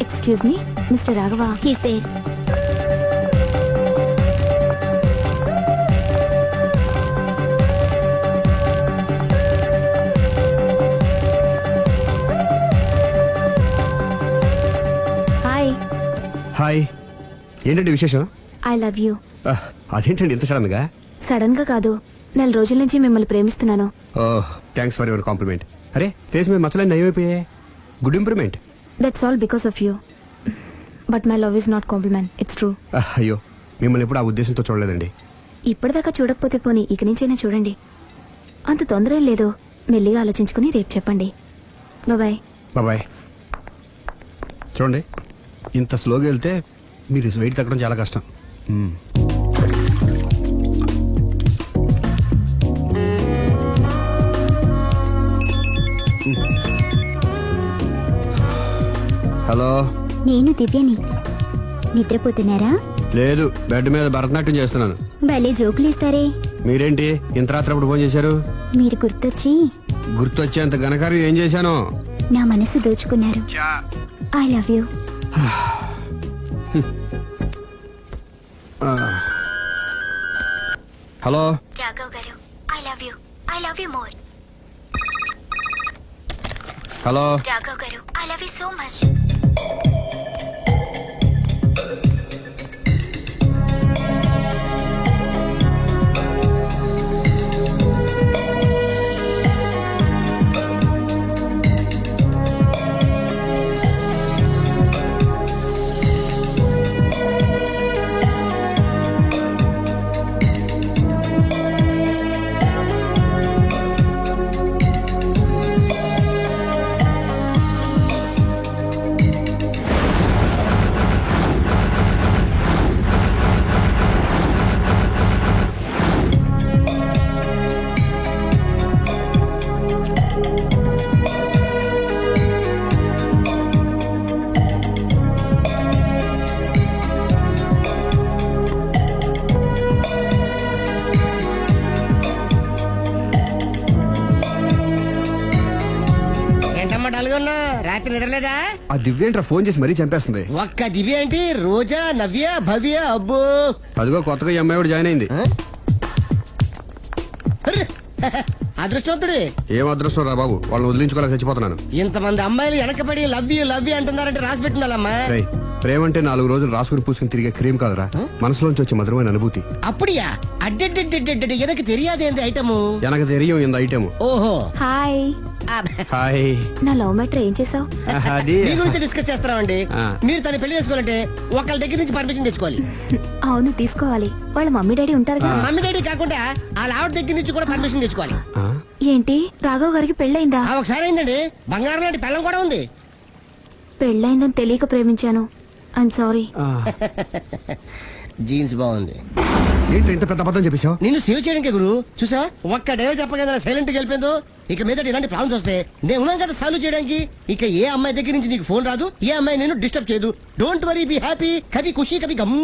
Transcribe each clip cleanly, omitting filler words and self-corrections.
Excuse me, mister Raghava. He's there. Hi. Hi. ఏంటండి విశేషం? I love you. అదేంటండి ఇంత సడన్ గా? సడన్ గా కాదు, నెల రోజుల నుంచి మిమ్మల్ని ప్రేమిస్తున్నాను. Thanks for your compliment. అరే ఫేస్ మీద మచ్చలన్నీ నయమైపోయాయి. Good improvement. That's all because of you. But my love is not compliment, it's true. అయ్యో, మిమ్మల్ని ఎప్పుడు ఆ ఉద్దేశంతో చూడలేదండి. ఇప్పటిదాకా చూడకపోతే పోనీ ఇక నుంచైనా చూడండి. అంత తొందర ఏం లేదు, మెల్లిగా ఆలోచించుకుని రేపు చెప్పండి. బాయ్. బాయ్. చూడండి, ఇంత స్లోగా వెళ్తే మీరు వెయిట్ తగ్గడం చాలా కష్టం. హలో, నేను దివ్యని. నిద్రపోతున్నారా? లేదు, బెడ్ మీద భరతనాట్యం చేస్తున్నాను. భలే జోకులు ఇస్తారే. మీరేంటి ఇంత రాత్రి అప్పుడు ఫోన్ చేశారు? మీరు గుర్తొచ్చి గుర్తొచ్చేంత ఘనకార్యం ఏం చేశాను? నా మనసు దోచుకున్నారు. I love you. Hello Raghav garu, I love you. I love you more. Hello Raghav garu, I love you so much. రాత్రి నిద్రలేదా? ఆ దివ్యేంట్రా ఫోన్ చేసి మరీ చంపేస్తుంది. ఒక్క దివ్య ఏంటి, రోజా, నవ్య, భవ్య, అబ్బో. అదిగో కొత్తగా ఈ అమ్మాయి కూడా జాయిన్ అయింది. అరే, అదృష్టవంతుడి. ఏం అదృష్టం రా బాబు, వాళ్ళని వదిలించుకోలేక చచ్చిపోతున్నాను. ఇంతమంది అమ్మాయిలు వెనకబడి లవ్ యూ అంటున్నారంటే రాసి పెట్టిండాలమ్మా. రేయ్, ప్రేమ అంటే 4 రోజులు రాసుకుని పూసుకుని తిరిగే క్రీమ్ కాదురా, మనసులోంచి వచ్చే మధురమైన అనుభూతి. அப்படியா? అడ్డెడ్డెడ్డెడ్డెడ్ எனக்கு தெரியாதே இந்த ఐటము. ఎనక తెరియం ఇంత ఐటెము. ఓహో. హాయ్. హాయ్. నా లవ్ మ్యాటర్ ఏం చేసావు? అది మీ గురించి డిస్కస్ చేస్తామండి. మీరు తన పెళ్లి చేసుకోవాలంటే ఒకళ్ళ దగ్గర నుంచి పర్మిషన్ తెచ్చుకోవాలి. అవును, తీసుకోవాలి. వాళ్ళ మమ్మీ డాడీ ఉంటారు కదా. మమ్మీ డాడీ కాకుండా వాళ్ళ ఆవిడ దగ్గర నుంచి కూడా పర్మిషన్ తెచ్చుకోవాలి. ఏంటి, రాఘవ్ గారికి పెళ్ళయిందా? ఒకసారి అయిందండి, బంగారం లాంటి పెళ్ళం కూడా ఉంది. పెళ్ళయిందని తెలియక ప్రేమించాను, ఐఎమ్ సారీ. జీన్స్ బాగుంది. ఏంటి ఇంత పెద్ద అబద్ధం చెప్పేశావు? నిన్ను సేవ్ చేయడానికి గురు, చూసా ఒక్క డే చెప్పగా సైలెంట్ గా వెళ్ళిపోయిందో. ఇక మీద ఇలాంటి ప్రాబ్లమ్స్ వస్తే నేను ఉన్నాను కదా సాల్వ్ చేయడానికి. ఇక ఏ అమ్మాయి దగ్గర నుంచి నీకు ఫోన్ రాదు, ఏ అమ్మాయి నేను డిస్టర్బ్ చేయదు. Don't worry, be happy. Kabhi Khushi Kabhi Gham.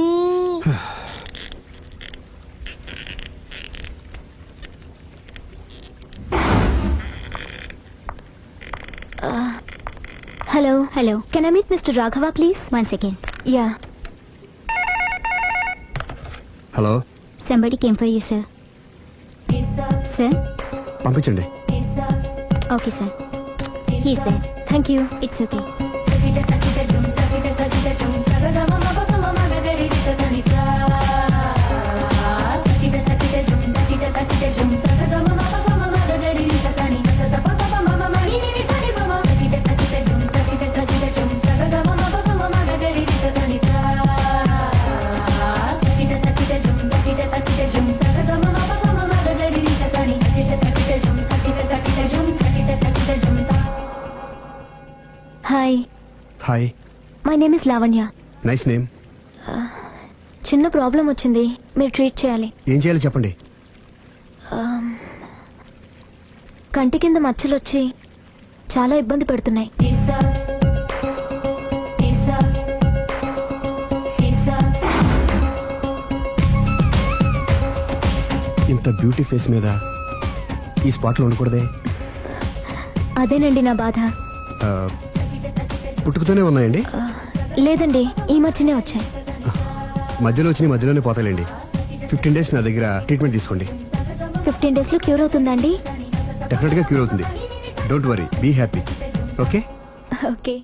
Hello. Can I meet mister Raghava please? 1 second. Yeah. Hello. Somebody came for you, sir. Sir? పంపించండి. Okay, sir. He's there. Thank you. It's okay. Hi. Hi. My name is Lavanya. Nice name. చిన్న problem వచ్చింది, మీరు treat చేయాలి. ఏం చేయాలి చెప్పండి. కంటి కింద మచ్చలు వచ్చి చాలా ఇబ్బంది పెడుతున్నాయి. ఇంత బ్యూటీ ఫేస్ మీద ఈ స్పాట్ లో ఉండకూడదే. అదేనండి నా బాధ. పుట్టుకతోనే ఉన్నాయండి? లేదండి, ఈ మధ్యనే వచ్చాయి. మధ్యలో వచ్చి మధ్యలోనే పోతాయిలేండి. 15 days నా దగ్గర ట్రీట్మెంట్ తీసుకోండి. 15 days లో క్యూర్ అవుతుందండి? డెఫినెట్ గా క్యూర్ అవుతుంది. Don't worry, be happy. Okay okay.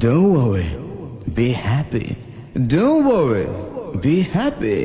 Don't worry, be happy. Don't worry, be happy.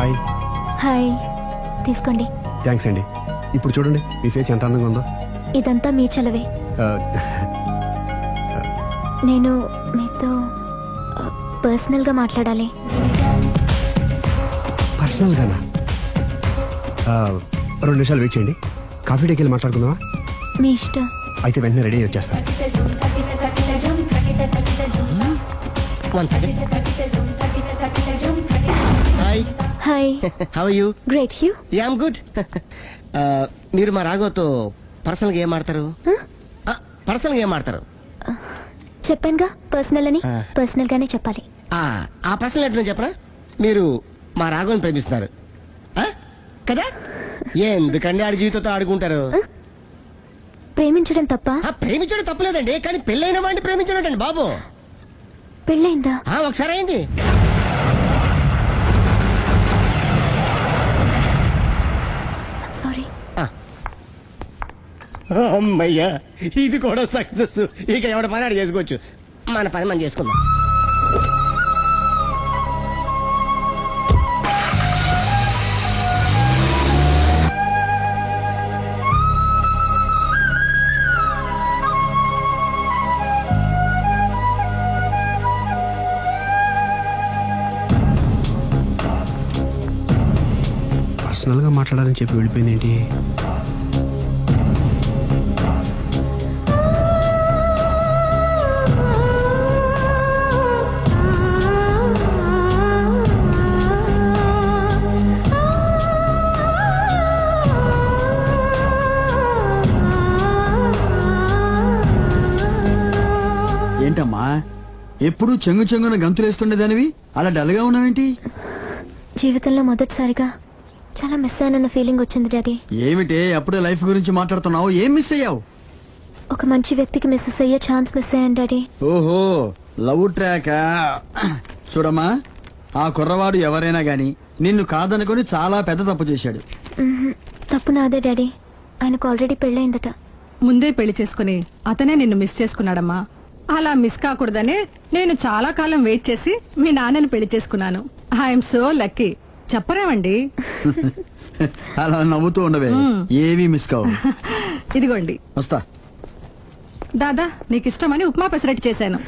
Hi. Hi, తీసుకోండి. థ్యాంక్స్ అండి. ఇప్పుడు చూడండి మీ ఫేస్ ఎంత అందంగా ఉందో. ఇదంతా మీ చలవే. నేను మీతో పర్సనల్ గా మాట్లాడాలి. పర్సనల్ గానా? 2 నిమిషాలు వెయిట్ చేయండి. కాఫీ డేకి వెళ్ళి మాట్లాడుకుందామా? మీ ఇష్టం. అయితే వెంటనే రెడీ అయ్యి వచ్చేస్తాను. 1 second. Hi. Hi. How are you? Great. You? Yeah, I'm good. మీరు మా రాఘవతో పర్సనల్ గా ఏం ఆడతారు? పర్సనల్ గా ఏం ఆడతారు? చెప్పానుగా పర్సనల్ అని. ఆ. పర్సనల్ గానే చెప్పాలి. ఆ పర్సనల్ ఏంటో చెప్పరా? మీరు మా రాఘవని ప్రేమిస్తున్నారు ఆ? కదా? ఎందుకండి ఆడి జీవితంతో ఆడుకుంటారు? ప్రేమించడం తప్ప? ప్రేమించడం తప్పలేదండి, కానీ పెళ్ళైన వాడిని ప్రేమించడం అండి బాబు. పెళ్ళైందా? ఒకసారి అయింది. సారీ. అమ్మయ్యా, ఇది కూడా సక్సెస్. ఇక ఎవడ పని ఆడు చేసుకోవచ్చు. మన పని మనం చేసుకుందాం. పర్సనల్ గా మాట్లాడాలని చెప్పి వెళ్ళిపోయింది ఏంటి? ఏంటమ్మా ఎప్పుడు చెంగు చెంగున గంతులేస్తుండేదానివి అలా డల్గా ఉన్నావేంటి? జీవితంలో మొదటిసారిగా చాలా మిస్ అయ్యానన్న ఫీలింగ్ వచ్చింది డాడీ. ఏమిటే అప్పుడే లైఫ్ గురించి మాట్లాడుతున్నావు? ఏం మిస్ అయ్యావు? ఒక మంచి వ్యక్తికి మిస్సెస్ అయ్యే ఛాన్స్ మిస్ అయ్యాను డాడీ. ఓహో, లవ్ ట్రాక్. చూడమ్మా, ఆ కుర్రవాడు ఎవరైనా గాని నిన్ను కాదనుకొని చాలా పెద్ద తప్పు చేశాడు. తప్పు నాదే డాడీ. ఆయనకు ఆల్రెడీ పెళ్ళయిందట. ముందే పెళ్లి చేసుకుని అతనే నిన్ను మిస్ చేసుకున్నాడమ్మా. అలా మిస్ కాకూడదనే నేను చాలా కాలం వెయిట్ చేసి మీ నాన్నని పెళ్లి చేసుకున్నాను. I'm so lucky. చెప్పరేమండి? అలా నవ్వుతూ ఉండవే, ఏవి మిస్ కావు. ఇదిగోండి. వస్తా. దాదా, నీకు ఇష్టమని ఉప్మా పెసరట్టు చేశాను.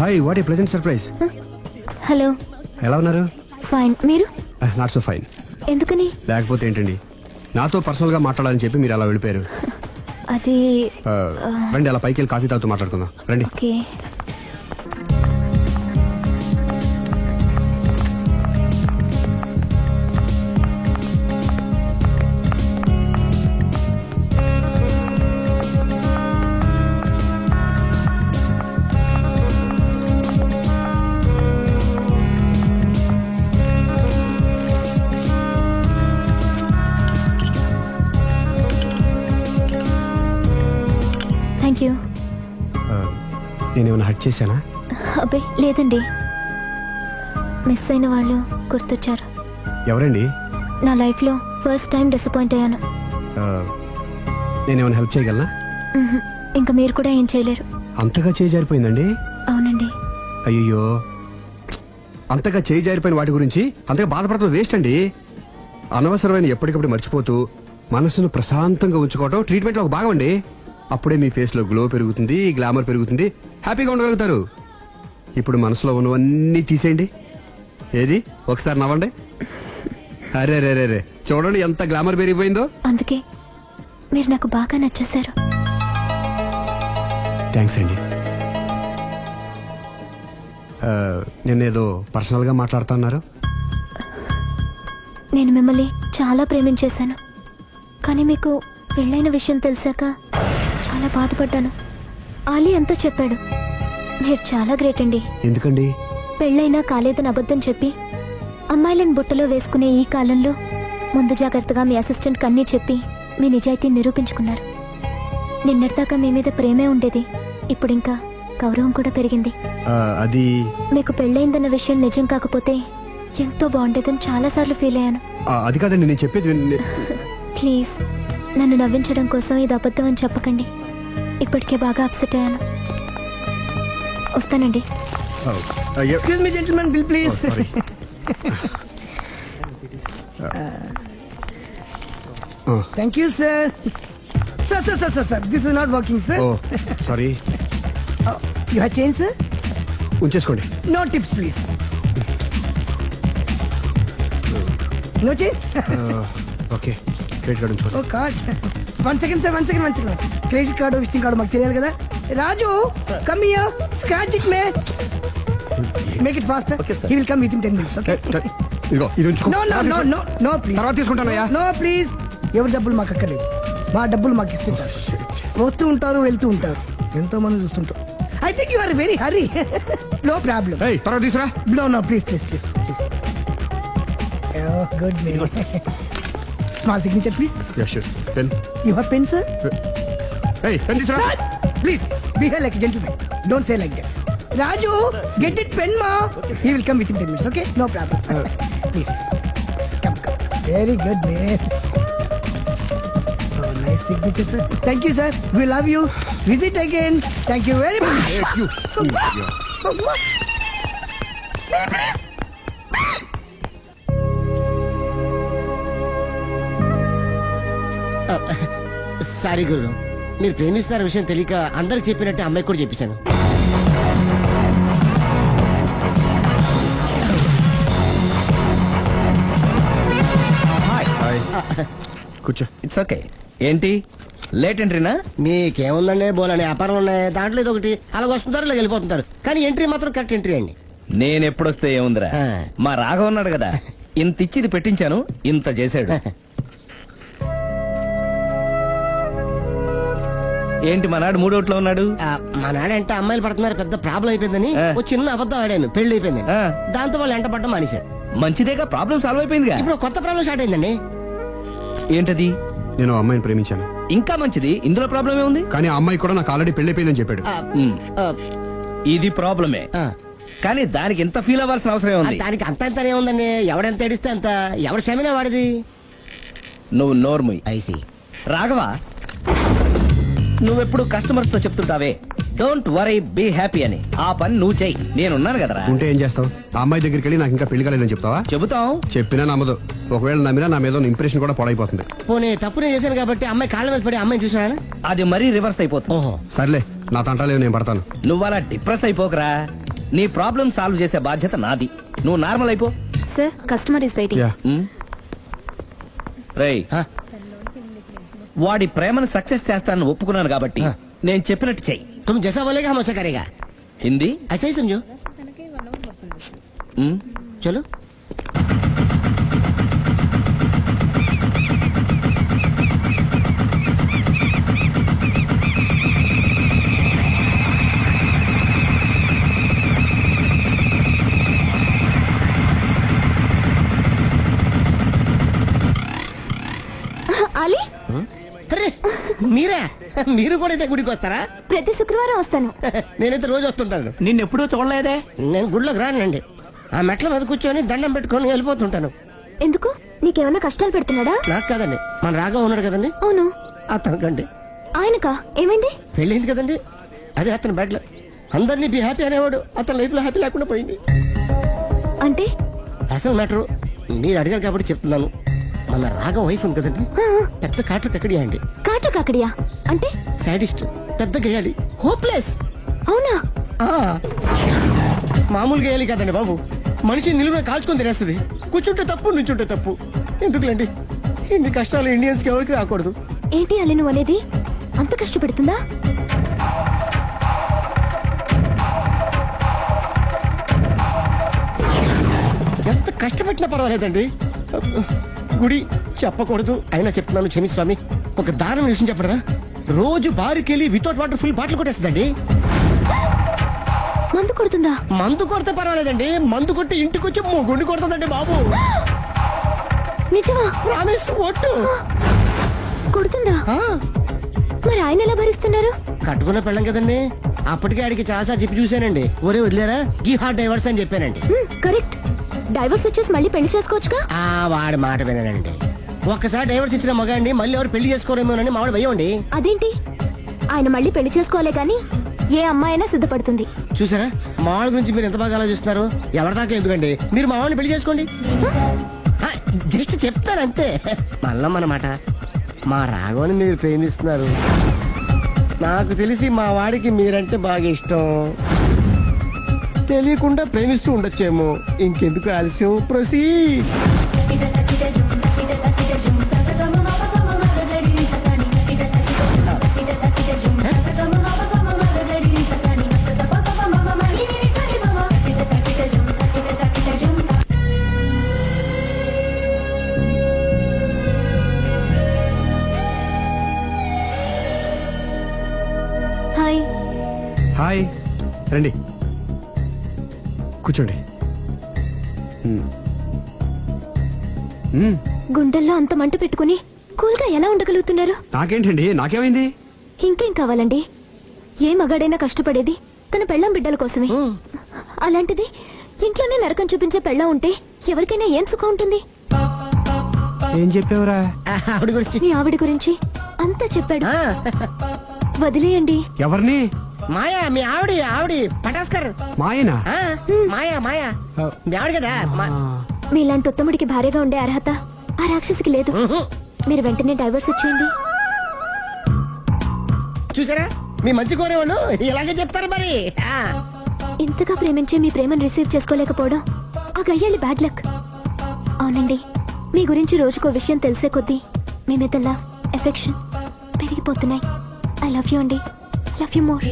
Hi, what a pleasant surprise. Hello. ఎలా ఉన్నారు? ఫైన్. మీరు? Not so fine. ఎందుకని? లేకపోతే ఏంటండి, నాతో పర్సనల్ గా మాట్లాడాలని చెప్పి మీరు అలా వెళ్ళిపోయారు. అది రండి, అలా పైకి వెళ్ళి కాఫీ తాగుతూ మాట్లాడుకుందాం. రండి. ఓకే. నేనేమైనా హట్ చేశానా? అబ్బే లేదండి, మిస్ అయిన వాళ్ళు గుర్తొచ్చారు. ఎవరండి? నా లైఫ్లో ఫస్ట్ టైం డిసప్పాయింట్ అయ్యాను. ఆ, నేనేమైనా హెల్ప్ చేయగలనా? మ్హూ. ఇంకా మీరు కూడా ఏం చేయలేరు. అంతగా చేయి జారిపోయిందండి? అవునండి. అయ్యో, అంతగా చేయి జారిపోయిన వాటి గురించి అంతగా బాధపడటం వేస్ట్ అండి. అనవసరమైన ఎప్పటికప్పుడు మర్చిపోతూ మనసును ప్రశాంతంగా ఉంచుకోవటం ట్రీట్మెంట్లో ఒక భాగం అండి. అప్పుడే మీ ఫేస్ లో గ్లో పెరుగుతుంది, గ్లామర్ పెరుగుతుంది, హ్యాపీగా ఉండగలుగుతారు. ఇప్పుడు మనసులో ఉన్నవన్నీ తీసేయండి. ఏది ఒకసారి నవ్వండి. అరే రే రే రే, చూడండి ఎంత గ్లామర్ పెరిగిపోయిందో. అందుకే మీరు నాకు బాగా నచ్చేశారు. థ్యాంక్స్ అండి. నేనేదో పర్సనల్ గా మాట్లాడుతున్నారు. నేను మిమ్మల్ని చాలా ప్రేమించేశాను, కానీ మీకు పెళ్ళైన విషయం తెలిసాక చాలా బాధపడ్డాను. ఆలీ అంతా చెప్పాడు. మీరు చాలా గ్రేట్ అండి. ఎందుకండి? పెళ్ళైనా కాలేదని అబద్ధం చెప్పి అమ్మాయిలను బుట్టలో వేసుకునే ఈ కాలంలో ముందు జాగ్రత్తగా మీ అసిస్టెంట్ కన్నీ చెప్పి మీ నిజాయితీని నిరూపించుకున్నారు. నిన్నటిదాకా మీ మీద ప్రేమే ఉండేది, ఇప్పుడు ఇంకా గౌరవం కూడా పెరిగింది. అది మీకు పెళ్ళైందన్న విషయం నిజం కాకపోతే ఎంతో బాగుండేదని చాలాసార్లు ఫీల్ అయ్యాను. అది కాదండి నేను చెప్పేది. ప్లీజ్ నన్ను నవ్వించడం కోసం ఇది అబద్ధం అని చెప్పకండి. ఇప్పటికే బాగా అప్సెట్ అయ్యాను. వస్తానండి. Excuse me gentlemen, bill please. Thank you sir. Sir this is not working sir. Sorry. You have change sir? ఉంచేసుకోండి. No tips please. No change? Okay, credit card ఉంచుకోండి. Oh card. One second sir, one second. Credit card visiting card మాకు తెలియాలి కదా. Raju, come here, scratch it may. Make it fast. He will come within 10 minutes. Okay. ఇదిగో ఇది ఉంచుకో. No please. తర్వాత తీసుకుంటానయ్యా. No please. ఎవరి డబ్బులు మాకు అక్కర్లేదు, మా డబ్బులు మాకు ఇస్తే చాలు. వస్తూ ఉంటారు, వెళ్తూ ఉంటారు, ఎంతో మంది చూస్తుంటారు. I think you are very hurry. No problem. తర్వాత తీసురా. No please. Good name. Small signature please. Pen. You have pen sir? Pen తీసురా. Please, behave like a gentleman. Don't say like that. Raju, get it pen, ma. He will come within 10 minutes, okay? No problem. Please. Come. Very good, man. Oh, nice signature, sir. Thank you, sir. We love you. Visit again. Thank you very much. Thank you. Sorry గురు, మీరు ప్రేమిస్తున్న విషయం తెలియక అందరికి చెప్పినట్టు అమ్మాయి కూడా చెప్పేశాను. కూర్చో. It's okay. ఏంటి లేట్ ఎంట్రీనా? మీకేముందండి, బోలని వ్యాపారాలు ఉన్నాయి, దాంట్లో ఇది ఒకటి అలాగ వస్తుంటారు, ఇలా వెళ్ళిపోతుంటారు, కానీ ఎంట్రీ మాత్రం కరెక్ట్ ఎంట్రీ అండి. నేను ఎప్పుడొస్తే ఏముందిరా, మా రాఘవ ఉన్నాడు కదా, ఇంత ఇచ్చి ఇది పెట్టించాను, ఇంత చేశాడు. ఏంటి మా నాడు మూడోట్లో ఉన్నాడు? మా నాడంటే అమ్మాయిలు పడుతున్నారు, పెద్ద ప్రాబ్లం అయిపోయిందని ఒక చిన్న అబద్ధం ఆడాను, పెళ్లి అయిపోయింది. దాంతో వాళ్ళు ఎంట పడ్డం మానేశారు. మంచిదేగా, ప్రాబ్లం సాల్వ్ అయిపోయిందిగా. ఇప్పుడు కొత్త ప్రాబ్లం స్టార్ట్ అయిందండి. ఏంటది? నేను ఆ అమ్మాయిని ప్రేమించాను. ఇంకా మంచిది, ఇందులో ప్రాబ్లం ఏముంది? కానీ ఆ అమ్మాయి కూడా నాకు ఆల్రెడీ పెళ్లి అయిపోయిందని చెప్పాడు. ఇది ప్రాబ్లమే, కానీ దానికి ఎంత ఫీల్ అవ్వాల్సిన అవసరం ఉంది? దానికి అంత ఎంత ఏముందండి, ఎవడెంత ఏడిస్తే అంత, ఎవరి క్షమేనా వాడిది. నువ్వు నోర్ముయ్. ఐసి రాఘవ, నువ్వెప్పుడు కస్టమర్స్ తో చెప్తుంటావే డోంట్ వరీ బీ హ్యాపీ అని, ఆ పని నువ్వు చెయ్యి, నేనున్నాను కదరా. ఉంటే ఏం చేస్తావు? ఆ అమ్మాయి దగ్గరికి వెళ్ళి నాకు ఇంకా పెళ్లి కాలేదని చెప్తావా? చెబుతాం. చెప్పినా నమ్మదు. ఒకవేళ నమ్మినా నా మీద ఇంప్రెషన్ కూడా పాడైపోతుంది. పోనీ తప్పు నేను చేశాను కాబట్టి అమ్మాయి కాళ్ళ మీద పడి అమ్మాయిని చూసాను, అది మరీ రివర్స్ అయిపోతుంది. ఓహో సర్లే, నా తంటాలేదు, నేను పడతాను. నువ్వు అలా డిప్రెస్ అయిపోకరా, నీ ప్రాబ్లం సాల్వ్ చేసే బాధ్యత నాది, నువ్వు నార్మల్ అయిపో. Sir, customer is waiting. రేయ్, వాడి ప్రేమను సక్సెస్ చేస్తానని ఒప్పుకున్నాను కాబట్టి నేను చెప్పినట్టు చెయ్యి. तुम जैसा बोलेगा हम वैसा करेगा. హిందీ ऐसा ही समझो. चलो. ఆలీ, अरे మీరా? మీరు కూడా అయితే గుడికి వస్తారా? ప్రతి శుక్రవారం వస్తాను. నేనైతే రోజు వస్తుంటాను. నిన్నెప్పుడూ చూడలేదే. నేను గుడిలోకి రానండి. ఆ మెట్ల మీద కూర్చొని దండం పెట్టుకొని వెళ్ళిపోతుంటాను. ఎందుకు? నీకేమైనా కష్టాలు పెడుతున్నాడా? నాకు కాదండి, మన రాగా ఉన్నాడు కదండి, అవును. అతనికండి. ఆయనకా? ఏమైంది? పెళ్ళైంది కదండి, అదే అతని బెడ్ లో అందరినీ బి హ్యాపీ అనేవాడు. అతని లైఫ్ లో హ్యాపీ లేకుండా పోయింది. అంటే? అసలు మ్యాటర్ మీరు అడిగారు కాబట్టి చెప్తున్నాను. మన రాగా వైఫ్ ఉంది కదండి, పెద్ద కాటర్ కక్కడియా అండి. కాటు కాకడియా అంటే? సాడిస్ట్, పెద్ద గేయాలి, హోప్లెస్. అవునా? మామూలు గేయాలి కదండి బాబు, మనిషి నిలువున కాల్చుకొని తినేస్తుంది. కూర్చుంటే తప్పు, నుంచుంటే తప్పు. ఎందుకులేండి ఇన్ని కష్టాలు ఇండియన్స్ కి ఎవరికి రాకూడదు. ఏంటి అల్లి నువ్వు అనేది? అంత కష్టపెడుతుందా? ఎంత కష్టపెట్టినా పర్వాలేదండి. గుడి చెప్పకూడదు అయినా చెప్తున్నాను, క్షమించు స్వామి. ఒక దారుణ విషయం చెప్పరా, రోజు బారుకెళ్ళి వితౌట్ వాటర్ ఫుల్ బాటిల్ కొట్టేస్తుందండి. మందు కొడుతుందా? మందు కొడితే పర్వాలేదండి, మందు కొట్టి ఇంటికి వచ్చి గుండి కొడుతుందండి బాబు. నిజమా? ప్రామిస్, ఒట్టు. కొడుతుందా? ఆ, మరి ఆయన ఎలా భరిస్తున్నారు? కట్టుకున్న పెళ్ళం కదండి. అప్పటికే ఆడికి చాలా చెప్పి చూశానండి. ఒరే వదిలేరా, గీ హార్ట్ డైవర్స్ అని చెప్పానండి. కరెక్ట్. డైవర్స్ వచ్చేసి మళ్ళీ పెళ్లి చేసుకోవచ్చుగా. ఆ వాడి మాట వినండి. ఒక్కసారి డైవర్స్ ఇచ్చిన మగాండి మళ్ళీ ఎవరు పెళ్లి చేసుకోరేమోనని మావాడు భయం. అదేంటి? ఆయన మళ్ళీ పెళ్లి చేసుకోలే కానీ ఏ అమ్మాయినా సిద్ధపడుతుంది. చూసారా, మావాళ్ళ గురించి మీరు ఎంత బాగా ఆలోచిస్తున్నారు. ఎవరి దాకా ఎందుకండి, మీరు మావాడిని పెళ్లి చేసుకోండి. జస్ట్ చెప్తాను అంతే. మళ్ళా మన మాట, మా రాఘవని మీరు ప్రేమిస్తున్నారు. నాకు తెలిసి మా వాడికి మీరంటే బాగా ఇష్టం. తెలియకుండా ప్రేమిస్తూ ఉండొచ్చేమో. ఇంకెందుకు ఆలస్యం, ప్రొసీడ్. హాయ్. హాయ్, రండి కూర్చోండి. గుండెల్లో అంత మంట పెట్టుకుని కూల్గా ఎలా ఉండగలుగుతున్నారు? నాకేంటండి, నాకేమైంది? ఇంకేం కావాలండి? ఏ మగాడైనా కష్టపడేది తన పెళ్ళాం బిడ్డల కోసమే. అలాంటిది ఇంట్లోనే నరకం చూపించే పెళ్ళాం ఉంటే ఎవరికైనా ఏం సుఖం ఉంటుంది? ఏం చెప్పావురా? ఆవిడ గురించి. మీ ఆవిడ గురించి అంతా చెప్పాడు. వదిలేయండి. ఎవరిని? మాయా, మీ ఆవిడ పటాస్కర్. మాయనా? మాయా మీ ఆవిడ కదా. మీలాంటి ఉత్తముడికి భార్యగా ఉండే అర్హత ఆ రాక్షసికి లేదు. మీరు వెంటనే డైవర్స్ ఇచ్చేయండి. చూసారా, మీ మంచి కోరేవాళ్ళు ఇలాగే చెప్తారు మరి. ఇంతగా ప్రేమించే మీ ప్రేమను రిసీవ్ చేసుకోలేకపోవడం ఆ గయ్యాలి బ్యాడ్ లక్. అవునండి, మీ గురించి రోజుకో విషయం తెలిసే కొద్దీ మీ మీద లవ్, ఎఫెక్షన్ పెరిగిపోతున్నాయి. ఐ లవ్ యూ అండి. I love you more.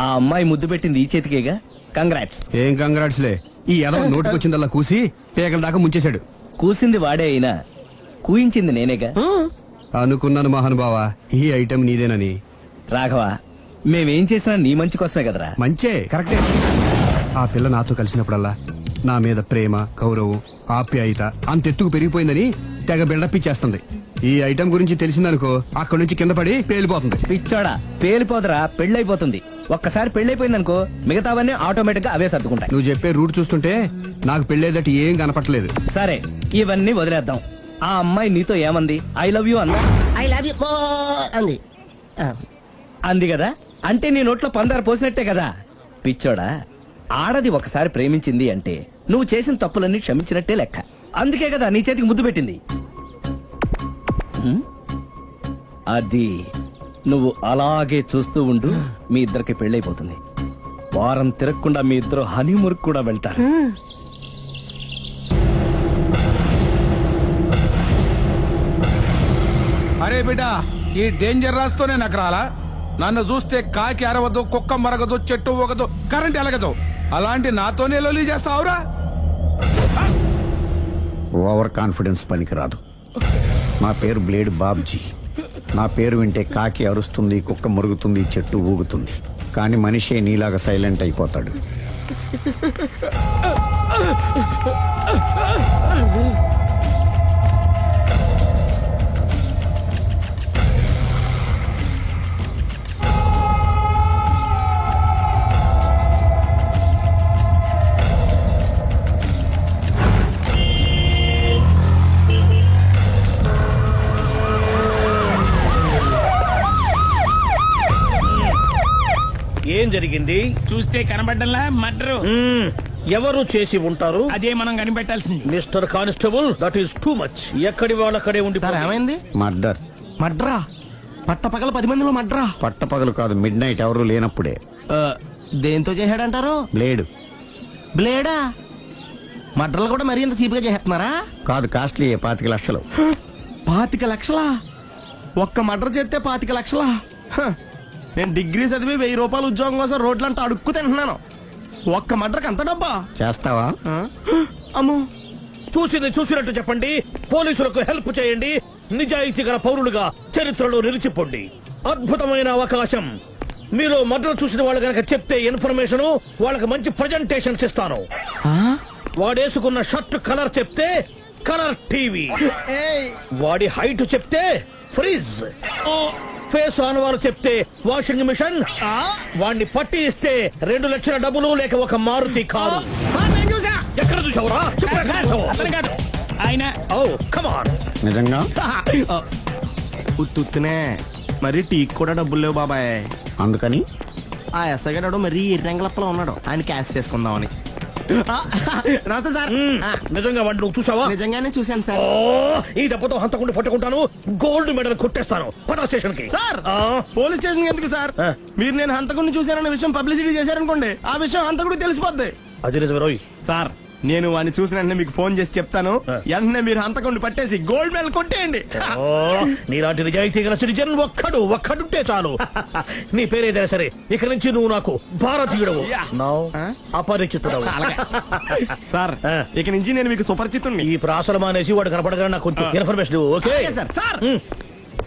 ఆ అమ్మాయి ముద్దు పెట్టింది ఈ చేతికేగా. కంగ్రాట్స్. ఏం కంగ్రాట్స్లే, ఈ ఎదవ నోటికొచ్చిందల్లా కూసి పేకల దాకా ముంచేశాడు. కూసింది వాడే అయినా కూయించింది నేనేగా. అనుకున్నాను మహానుభావా, ఈ ఐటెం నీదేనని. రాఘవ, మేమేం చేసినా నీ మంచి కోసమే కదరా. మంచే, కరెక్టే. ఆ పిల్ల నాతో కలిసినప్పుడల్లా నా మీద ప్రేమ, గౌరవం, ఆప్యాయత అంతెత్తుకు పెరిగిపోయిందని తెగ బిల్డప్ ఇచ్చేస్తుంది. ఈ ఐటెం గురించి తెలిసిందనుకో, అక్కడి నుంచి కింద పడి పేలిపోతుంది. పిచ్చోడా, పేలిపోదరా, పెళ్ళైపోతుంది. ఒక్కసారి పెళ్ళైపోయిందనుకో మిగతావన్నీ ఆటోమేటిక్ గా అవే సర్దుకుంటాయి. నువ్వు చెప్పే రూట్ చూస్తుంటే నాకు పెళ్ళేదట ఏం కనపట్లేదు. సరే, ఇవన్నీ వదిలేద్దాం. ఆ అమ్మాయి నీతో ఏమంది? ఐ లవ్ యూ అందా? ఐ లవ్ యూ అంది. అంది కదా, అంటే నీ నోట్లో పందారు పోసినట్టే కదా. పిచ్చోడా, ఆడది ఒకసారి ప్రేమించింది అంటే నువ్వు చేసిన తప్పులన్నీ క్షమించినట్టే లెక్క. అందుకే కదా నీ చేతికి ముద్దు పెట్టింది. అది నువ్వు అలాగే చూస్తూ ఉండు, మీ ఇద్దరికి పెళ్ళైపోతుంది. వారం తిరగకుండా మీ ఇద్దరు హనీమూర్ కూడా వెళ్తారు. అరే బిడ్డ, ఈ డేంజర్ రాస్తూనే నాకు రాలా. నన్ను చూస్తే కాకి అరవదు, కుక్క మరగదు, చెట్టు ఊగదు, కరెంట్ ఎలగదు. అలాంటి నాతోనే లొలి చేస్తావురా? ఓవర్ కాన్ఫిడెన్స్ పనికిరాదు. నా పేరు బ్లేడ్ బాబ్జీ. నా పేరు వింటే కాకి అరుస్తుంది, కుక్క మురుగుతుంది, చెట్టు ఊగుతుంది. కానీ మనిషే నీలాగా సైలెంట్ అయిపోతాడు. ఏం జరిగింది? చూస్తే కనబడ్డంలా మర్డరు. ఎవరు చేసి ఉంటారు? అదే మనం కనిపెట్టాల్సింది. Mister constable, that is too much. ఎక్కడి వాళ్ళక్కడే ఉండి సార్ ఏమైంది? మర్డర్. మడ్రా పట్ట పగల 10 మందిలో మడ్రా. పట్టపగలు కాదు, మిడ్ నైట్ ఎవరు లేనప్పుడే. దేంతో చేశాడంటారు? బ్లేడ్. బ్లేడా? మడ్రలు కూడా మరీ ఇంత చీప్ గా చేస్తున్నారా? కాదు, కాస్ట్లీ 25 లక్షలు. 25 లక్షలా? ఒక్క మడ్ర చేస్తే 25 లక్షలా? హ, నేను డిగ్రీ చదివి 1000 రూపాయలు ఉద్యోగం కోసం రోడ్లంతా అడుక్కు తింటున్నాను. ఒక్క మడ్రకు అంత డబ్బా? చేస్తావా? అమ్మో, చూసినట్టు చెప్పండి. పోలీసులకు హెల్ప్ చేయండి. నిజాయితీ గల పౌరులుగా చరిత్రలో నిలిచిపోండి. అద్భుతమైన అవకాశం. మీలో మర్డర్ చూసిన వాళ్ళు కనుక చెప్తే ఇన్ఫర్మేషన్, వాళ్ళకి మంచి ప్రజెంటేషన్స్ ఇస్తాను. వాడేసుకున్న షర్ట్ కలర్ చెప్తే కలర్ టీవీ, వాడి హైట్ చెప్తే ఫ్రిజ్, ఫేస్ ఆన్ వారు చెప్తే వాషింగ్ మిషన్, వాడిని పట్టి ఇస్తే 2 లక్షల డబ్బులు లేక ఒక మారుతి కారు. ఎక్కడ చూసావురా? అతను కాదు ఆయన. Oh come on. నిజంగా? ఉత్తునే మరి టీకి కూడా డబ్బులు లేవు బాబాయ్. అందుకని ఆ ఎస్ఐ గారు మరీ ఎర్రంగలప్పలో ఉన్నాడు, ఆయన క్యాష్ చేసుకుందామని. నమస్తే సార్. నిజంగా వాడిని నువ్వు చూసావా? నిజంగానే చూశాను సార్. ఈ దెబ్బతో హంతకుండా పట్టుకుంటాను, గోల్డ్ మెడల్ కొట్టేస్తాను. పద స్టేషన్ కి. సార్, పోలీస్ స్టేషన్ ఎందుకు సార్? మీరు నేను హంతకుడిని చూశానన్న విషయం పబ్లిసిటీ చేశారనుకోండి, ఆ విషయం హంతకుడికి తెలిసిపోద్ది. అది నిజమే రోయ్. సార్, నేను వాడిని చూసిన వెంటనే మీకు ఫోన్ చేసి చెప్తాను. వెంటనే మీరు హంతకుడిని పట్టేసి గోల్డ్ మెడల్ కొట్టేయండి. నీలాంటి నిజాయితీ గల సిటిజన్ ఒక్కడుంటే చాలు. నీ పేరేదైనా సరే, ఇక నుంచి నువ్వు నాకు భారతీయుడవు, అపరిచితుడవు. సార్, ఇక నుంచి నేను మీకు సుపరిచితుడిని. ఈ ప్రాసలు మానేసి వాడు కనపడగానే నాకు కొంచెం ఇన్ఫర్మేషన్. Okay sir. సార్,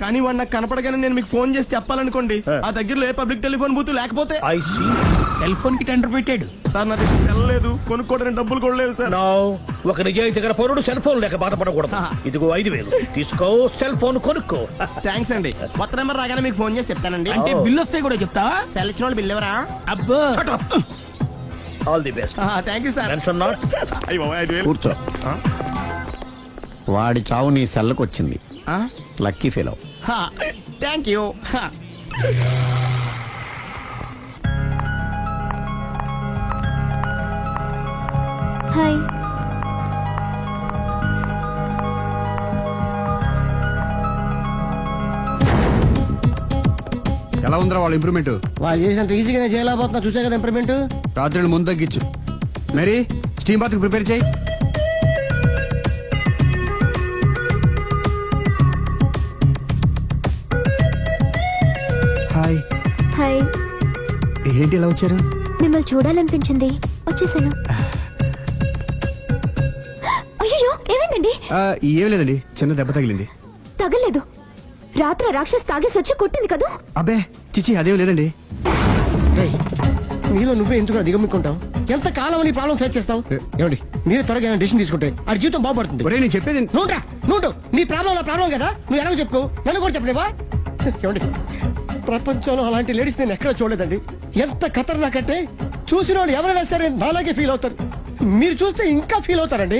కానీ వాడు నాకు కనపడగానే నేను మీకు ఫోన్ చేసి చెప్పాలనుకోండి, ఆ దగ్గరలో ఏ పబ్లిక్ టెలిఫోన్ బూత్ లేకపోతే. సెల్ ఫోన్ కి టెండర్ పెట్టాడు. సార్, నా దగ్గర సెల్ లేదు, కొనుక్కోవడానికి డబ్బులు కూడా లేవు సార్. ఒక నిజాయితీ గల పౌరుడు సెల్ ఫోన్ లేక బాధపడకూడదు. ఇదిగో 5000 తీసుకో, సెల్ ఫోన్ కొనుక్కో. థ్యాంక్స్ అండి. కొత్త నెంబర్ రాగానే మీకు ఫోన్ చేసి చెప్తానండి. అంటే బిల్లు వస్తే కూడా చెప్తావా? సెల్ ఇచ్చిన వాళ్ళు బిల్ ఎవరా? అబ్బో, all the best. Thank you sir. Tension not. కూర్చో. వాడి చావు నీ సెల్లకు వచ్చింది. Lucky fellow. Thank you. Hi. ఎలా ఉందిరా వాళ్ళ ఇంప్రూవ్మెంట్? వాళ్ళు చేసినంత ఈజీగానే చేయలేకపోతున్నా, చూసే కదా ఇంప్రూవ్మెంట్. రాత్రి ముందు తగ్గించు. మరి స్టీమ్ బాత్ ప్రిపేర్ చేయి. హాయ్. హాయ్. ఏంటి ఎలా వచ్చారు? మిమ్మల్ని చూడాలనిపించింది, వచ్చేసాను. అయ్యో, ఏమైందండి? ఏం లేదండి, చిన్న దెబ్బ తగిలింది. తగలేదు. రాత్రి రాక్షస్ తాగేసి వచ్చి కొట్టింది కదా? అబ్బే చిచి, అదేం లేదండి. నీలో నువ్వే ఎందుకు దిగమ్ముకుంటావు? ఎంత కాలం నీ ప్రాబ్లం ఫేస్ చేస్తావు? ఏమండి, మీరే త్వరగా డిసిషన్ తీసుకుంటే ఆ జీవితం బాగుపడుతుంది. ఒరేయ్, నేను చెప్పేది నువ్వు నీ ప్రాబ్లం నా ప్రాబ్లం కదా, నువ్వు ఎలాగో చెప్పుకో, నన్ను కూడా చెప్పలేవా? ఏమండి, ప్రపంచంలో అలాంటి లేడీస్ నేను ఎక్కడ చూడలేదండి. ఎంత ఖతర్నాకంటే చూసిన వాళ్ళు ఎవరైనా సరే నాలాగే ఫీల్ అవుతారు. మీరు చూస్తే ఇంకా ఫీల్ అవుతారండి.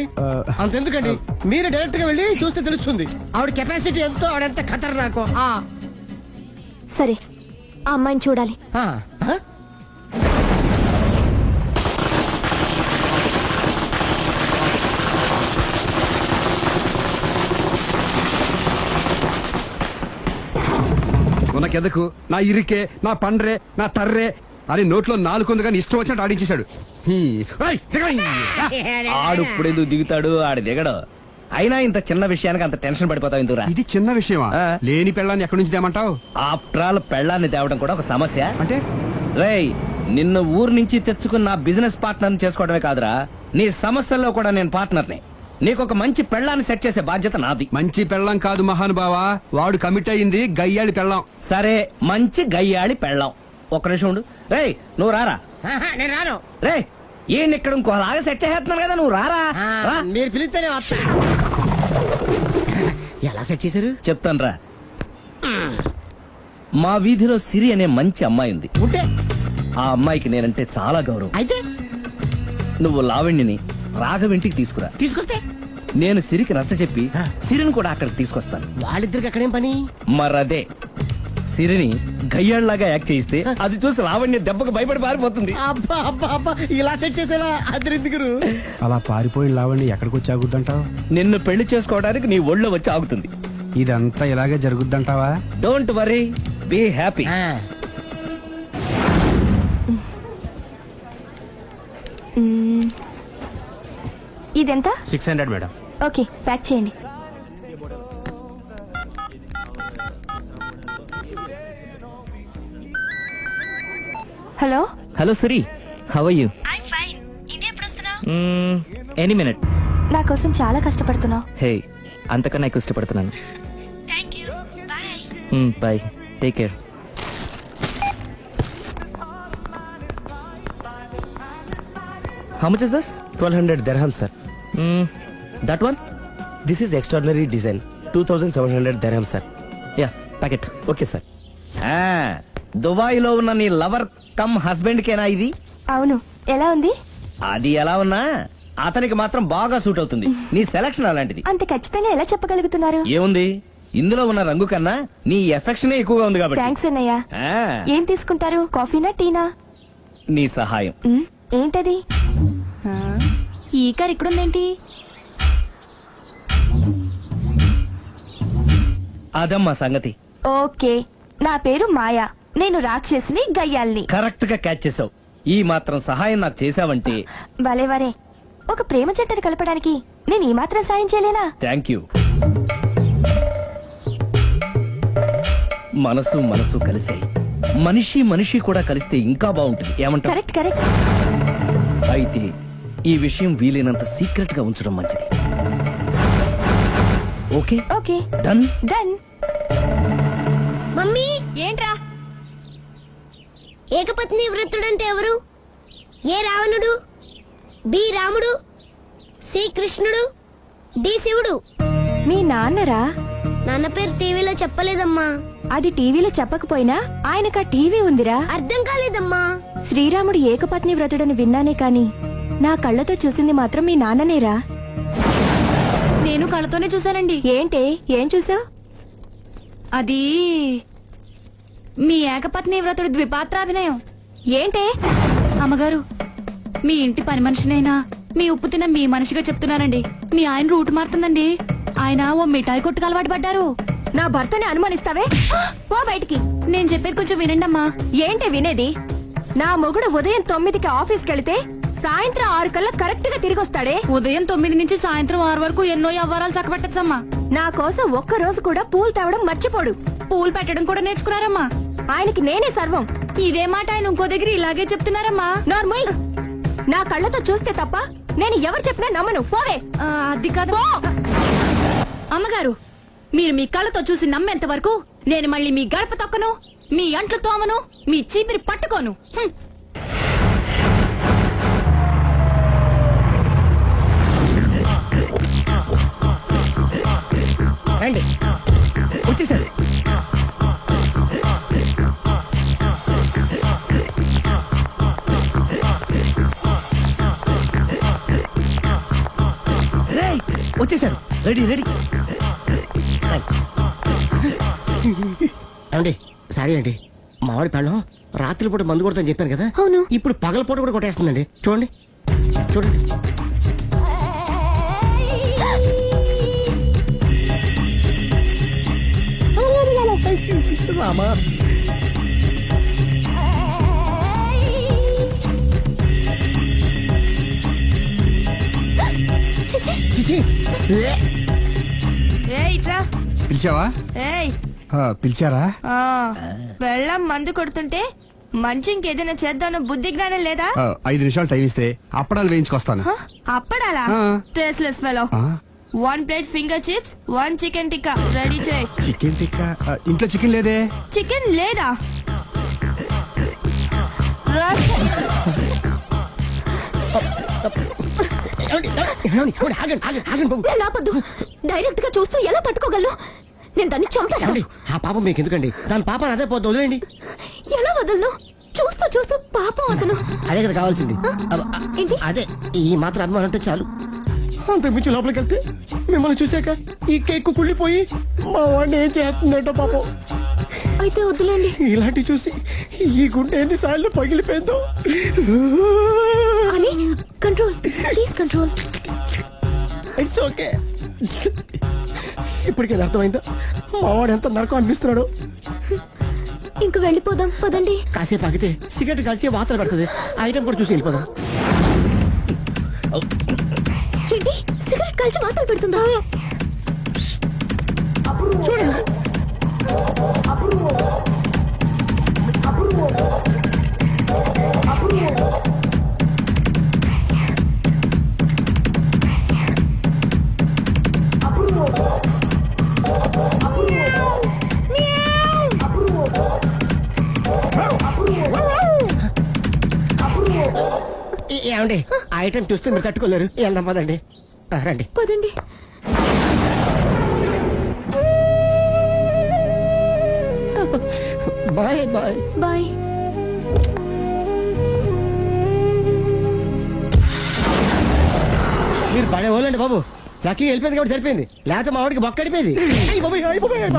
అంతెందుకండి, మీరు డైరెక్ట్ గా వెళ్ళి చూస్తే తెలుస్తుంది ఆవిడ కెపాసిటీ ఎంతో, ఆవిడెంత ఖతర్నాకో. సరే, ఆ అమ్మాయిని చూడాలి. ఉన్నకెందుకు నా ఇరికే, నా పండ్రే, నా తర్రే అని నోట్లో 4 ఉంది కానీ ఇష్టం వచ్చినట్టు ఆడించేశాడు. ఆడు ఇప్పుడు ఎందుకు దిగుతాడు? ఆడు దిగడు. అయినా ఇంత చిన్న విషయానికి అంత టెన్షన్ పడిపోతావు ఎందుకురా? ఇది చిన్న విషయమా? లేని పెళ్ళాన్ని ఎక్కడి నుంచి తేమంటావు? ఆఫ్టర్ ఆల్ పెళ్ళాన్ని తేవడం కూడా ఒక సమస్య. అంటే రేయ్, నిన్ను ఊరు నుంచి తెచ్చుకున్న నా బిజినెస్ పార్ట్నర్ చేసుకోవడమే కాదురా, నీ సమస్యల్లో కూడా నేను పార్ట్నర్ని. నీకు ఒక మంచి పెళ్ళాన్ని సెట్ చేసే బాధ్యత నాది. మంచి పెళ్ళం కాదు మహానుభావా, వాడు కమిట్ అయ్యింది గయ్యాళి పెళ్ళం. సరే, మంచి గయ్యాళి పెళ్ళాం. ఒక్క నిమిషం ఉండు. రేయ్ నువ్వు రారా. నేను రాను. రే ఈయన ఇక్కడ ఇంకోలాగా సెట్ చేస్తున్నాను కదా, నువ్వు రారా. రా. మీరు పిలిస్తేనే వస్తా. ఎలా సెట్ చేశారు చెప్తాను రా. మా వీధిలో సిరి అనే మంచి అమ్మాయి ఉంది. ఉంటే ఆ అమ్మాయికి నేనంటే చాలా గౌరవం. అయితే నువ్వు లావణ్యని రాఘవింటికి తీసుకురా. తీసుకొస్తే నేను సిరికి నచ్చ చెప్పి సిరిని కూడా అక్కడికి తీసుకొస్తాను. వాళ్ళిద్దరికి అక్కడేం పని? మరదే సిరిని గయ్యాళ్ళలాగా యాక్ట్ చేయిస్తే అది చూసి లావణ్య దెబ్బకు భయపడి పారిపోతుంది. అబ్బా అబ్బా అబ్బా, ఇలా సెట్ చేసేలా అద్దెందుకు? అలా పారిపోయిన లావణ్ణి ఎక్కడికి వచ్చి ఆగుద్దంటావు? నిన్ను పెళ్లి చేసుకోవడానికి నీ ఒళ్ళో వచ్చి ఆగుతుంది. ఇదంతా ఇలాగే జరుగుద్దంటావా? Don't worry, be happy. ఇదెంత? 600 మేడం. ఓకే, ప్యాక్ చేయండి. Hello hello Siri, how are you? Any minute. నా కోసం చాలా కష్టపడుతున్నావు. హే, అంతకన్నా ఎక్కువ ఇష్టపడుతున్నాను. Bye, take care. How much is this? 1200 dirham, sir. That one? This is extraordinary design. 2700 dirham, sir. Yeah, pack it. Okay, sir. Dubai లో ఉన్న నీ లవర్ కమ్ హస్బెండ్ కేనా ఇది? అవును, ఎలా ఉంది? అది ఎలా ఉన్నా అతనికి మాత్రం బాగా సూట్ అవుతుంది. నీ సెలక్షన్ అలాంటిది. అంత ఖచ్చితంగా ఎలా చెప్పగలుగుతున్నారు? ఏముంది, ఇందులో ఉన్న రంగు కన్నా నీ ఎఫెక్షన్ ఎక్కువగా ఉంది కాబట్టి. థ్యాంక్స్ అన్నయ్య. ఆ, ఏం తీసుకుంటారు, కాఫీనా టీనా? నీ సహాయం. ఏంటది? ఈ కార్ ఇక్కడుందేంటి? అదమ్మా సంగతి. ఓకే, నా పేరు మాయా. నేను రాక్షసిని, గయ్యాల్ని. కరెక్ట్ గా క్యాచ్ చేసావు. ఈ మాత్రం సహాయం నాకు చేసావంటే. వలే వరే, ఒక ప్రేమ జంటని కలపడానికి నేను ఈ మాత్రం సాయం చేయలేనా? Thank you. మనసు మనసు కలిసే మనిషి మనిషి కూడా కలిస్తే ఇంకా బాగుంటుంది. ఏమంటావు? Correct correct. అయితే ఈ విషయం వీలైనంత సీక్రెట్ గా ఉంచడం మంచిది. Okay okay, done done. Mummy, ఏంట్రా? ఏకపత్ని వృత్తుడంటే ఎవరు? ఏ రావణుడు, బి రాముడు, సి కృష్ణుడు, డి శివుడు. మీ నాన్నరా? నాన్న పేరు టీవీలో చెప్పలేదమ్మా. అది టీవీలో చెప్పకపోయినా ఆయనకా టీవీ ఉందిరా. అర్థం కాలేదమ్మా. శ్రీరాముడు ఏకపత్ని వ్రతుడని విన్నానే కాని నా కళ్ళతో చూసింది మాత్రం మీ నాన్ననేరా. నేను కళ్ళతోనే చూశానండి. ఏంటే, ఏం చూసావు? అది మీ ఏకపత్ని వ్రతుడి ద్విపాత్రాభినయం. ఏంటే? అమ్మగారు, మీ ఇంటి పని మనిషినైనా మీ ఉప్పు తిన్న మీ మనిషిగా చెప్తున్నానండి. మీ ఆయన రూట్ మారుతుందండి. ఆయన ఓ మిఠాయి కొట్టుకు అలవాటు పడ్డారు. నా భర్తని అనుమానిస్తావే, పో బయటికి. నేను చెప్పేది కొంచెం వినండమ్మా. ఏంటి వినేది? నా మొగుడు ఉదయం 9కి ఆఫీస్కి వెళితే సాయంత్రం 6 కల్లా కరెక్ట్ గా తిరిగి వస్తాడే. ఉదయం 9 నుంచి సాయంత్రం 6 వరకు ఎన్నో వ్యవహారాలు చక్కబెట్టచ్చమ్మా. నా కోసం ఒక్క రోజు కూడా పూలు తేవడం మర్చిపోడు. పూలు పెట్టడం కూడా నేర్చుకున్నారమ్మా. ఆయనకి నేనే సర్వం. ఇదే మాట ఆయన ఇంకో దగ్గర ఇలాగే చెప్తున్నారమ్మా. నార్మల్, నా కళ్ళతో చూస్తే తప్ప నేను ఎవరు చెప్పినా నమ్మను. పోవే. అది కాదు అమ్మగారు, మీరు మీ కళ్ళతో చూసి నమ్మేంత వరకు నేను మళ్ళీ మీ గడప తొక్కను, మీ అంట్లు తోమను, మీ చీపిరి పట్టుకోను. రండి, వచ్చేసారు. వచ్చేసారు. Ready ready. ఏమండి, సారీ అండి, మామిడి పెళ్ళం రాత్రిపూట మందు కొడతాను చెప్పాను కదా. అవును. ఇప్పుడు పగలపూట కూడా కొట్టేస్తుందండి. చూడండి చూడండి. రామా, చిచి. పిలిచావా? పిలిచారా? వెళ్ళం మందు కొడుతుంటే మంచి ఇంకేదైనా చేద్దామన్న బుద్ధి జ్ఞానం లేదా 5 నిమిషాలు టైం ఇస్తే అప్పడాలు వేయించుకొస్తాను. అప్పడాలా? ఆ. Tasteless fellow. ఆ? 1 plate finger chips, 1 chicken tikka ready చేయి. చికెన్ టిక్కా ఇంట్లో చికెన్ లేదే. చికెన్ లేదా? నేను ఆపొద్దు. డైరెక్ట్ గా చూస్తూ ఎలా తట్టుకోగలను? నేను దాన్ని చంపేస్తాను. ఆ పాపం మీకు ఎందుకండి? దాని పాప అదే పోతుంది, వదిలేండి. ఎలా వదలను? చూస్తూ చూస్తూ పాపం అతను. అదే కదా కావాల్సింది. ఏంటి? అదే ఈ మాత్రం అభిమానం అంటే చాలు. అంత మించి లోపలికి వెళ్తే మిమ్మల్ని చూసాక ఈ కేక్ కుళ్ళిపోయి మా వాడిని ఏం చేస్తుందంటో పాపం. అయితే వద్దులేండి. ఇలాంటి చూసి ఈ గుండె ఎన్నిసార్లు పగిలిపోయిందో. అని control, please control. It's okay. ఇప్పటికే అర్థమైందా మా వాడు ఎంత నరకం అనిపిస్తున్నాడు? ఇంక వెళ్ళిపోదాం పదండి. కాసేపు ఆగితే సిగరెట్ కలిసి వాతలు పడుతుంది. ఆ ఐటమ్ కూడా చూసి వెళ్ళిపోదాం. ఏంటి సిగరెట్ కాల్చి వాతలు పెడుతుందా? చూడండి. ఏమండి ఆ ఐటమ్ చూస్తే మీరు తట్టుకోలేరు. వెళ్దాం పదండి. రండి పదండి. Bye bye bye. మీరు పడే వాళ్ళండి బాబు. లక్కీ వెళ్ళిపోయింది కాబట్టి సరిపోయింది, లేకపోతే మా వాడికి బొక్క అడిపోయింది.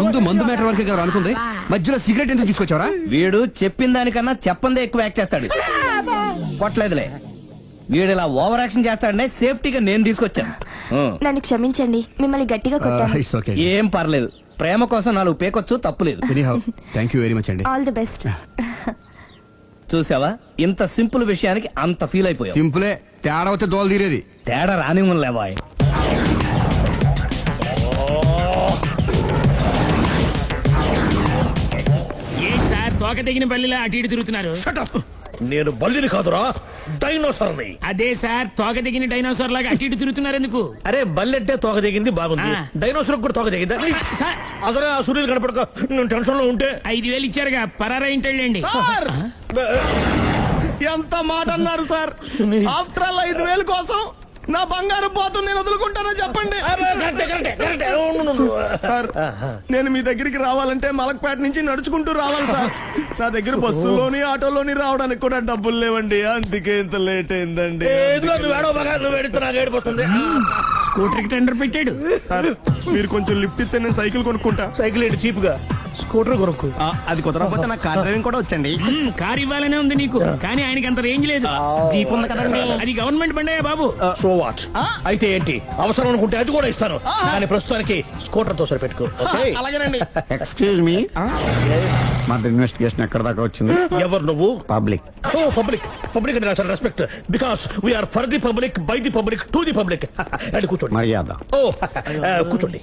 ముందు మందు మ్యాటర్ వరకే కదా అనుకుంది, మధ్యలో సిగరెట్ ఎందుకు తీసుకొచ్చావరా? వీడు చెప్పిన దానికన్నా చెప్పందే ఎక్కువ యాక్ట్ చేస్తాడు. కొట్టలేదులే, వీడు ఇలా ఓవర్ యాక్షన్ చేస్తాడనే సేఫ్టీగా నేను తీసుకొచ్చాను. నన్ను క్షమించండి, మిమ్మల్ని గట్టిగా కొట్టాను. It's okay. ఏం పర్లేదు, ప్రేమ కోసం 4 పేకొచ్చు, తప్పులేదు. Anyhow thank you very much అండి. All the best. చూసావా, ఇంత సింపుల్ విషయానికి అంత ఫీల్ అయిపోయావు. సింపులే, తేడా అవుతే దోలు తీరేది. తేడా రాని లేవాయ్. ఏంటి సార్ తోక తెగిన బల్లిలా అటు ఇటు తిరుగుతున్నారు? నేను బల్లిని కాదురా, డైనోసార్ని. అదే సార్ తోక తెగిన డైనోసార్ లాగా అటు ఇటు తిరుగుతున్నారు ఎందుకు? అరే బల్లెట్టే తోక దిగింది బాగుంది, డైనోసార్ కూడా తోక దిగిందా? సార్ అదరే ఆ సూర్యులు కనపడక నేను టెన్షన్ లో ఉంటే 5,000 ఇచ్చారుగా, పరారా ఇంటండి. ఎంత మాట అన్నారు సార్? ఆఫ్టర్ ఆల్ 5,000 కోసం నా బంగారు పోతు నేను వదులుకుంటానో చెప్పండి సార్. నేను మీ దగ్గరికి రావాలంటే మలక్పేట నుంచి నడుచుకుంటూ రావాలి సార్. నా దగ్గర బస్సులోని ఆటోలోని రావడానికి కూడా డబ్బులు లేవండి, అందుకే ఇంత లేట్ అయిందండి. స్కూటర్ కి టెండర్ పెట్టాడు సార్. మీరు కొంచెం లిఫ్ట్ ఇస్తే నేను సైకిల్ కొనుక్కుంటా. సైకిల్ ఏంటి చీప్ గా, స్కూటర్ కొనుక్కు. అది కుదరకపోతే నాకు కార్ డ్రైవింగ్ కూడా వచ్చండి. కార్ ఇవ్వాలనే ఉంది నీకు, కానీ ఆయనకి అంత రేంజ్ లేదు. జీప్ ఉంది కదండి. అది గవర్నమెంట్ బండయా బాబు. So what? అయితే ఏంటి, అవసరం అనుకుంటే అది కూడా ఇస్తాను, కానీ ప్రస్తుతానికి స్కూటర్ తో సరిపెట్టుకో. అలాగేనండి. ఎక్స్క్యూజ్ మీ, మన ఇన్వెస్టిగేషన్ ఎక్కడ దాకా వచ్చింది? ఎవరు నువ్వు? పబ్లిక్. ఓ పబ్లిక్. పబ్లిక్ అంటే చాలా respect, because we're for the public, by the public, to the public. అది కూర్చోండి. మర్యాద. ఓ కూర్చోండి.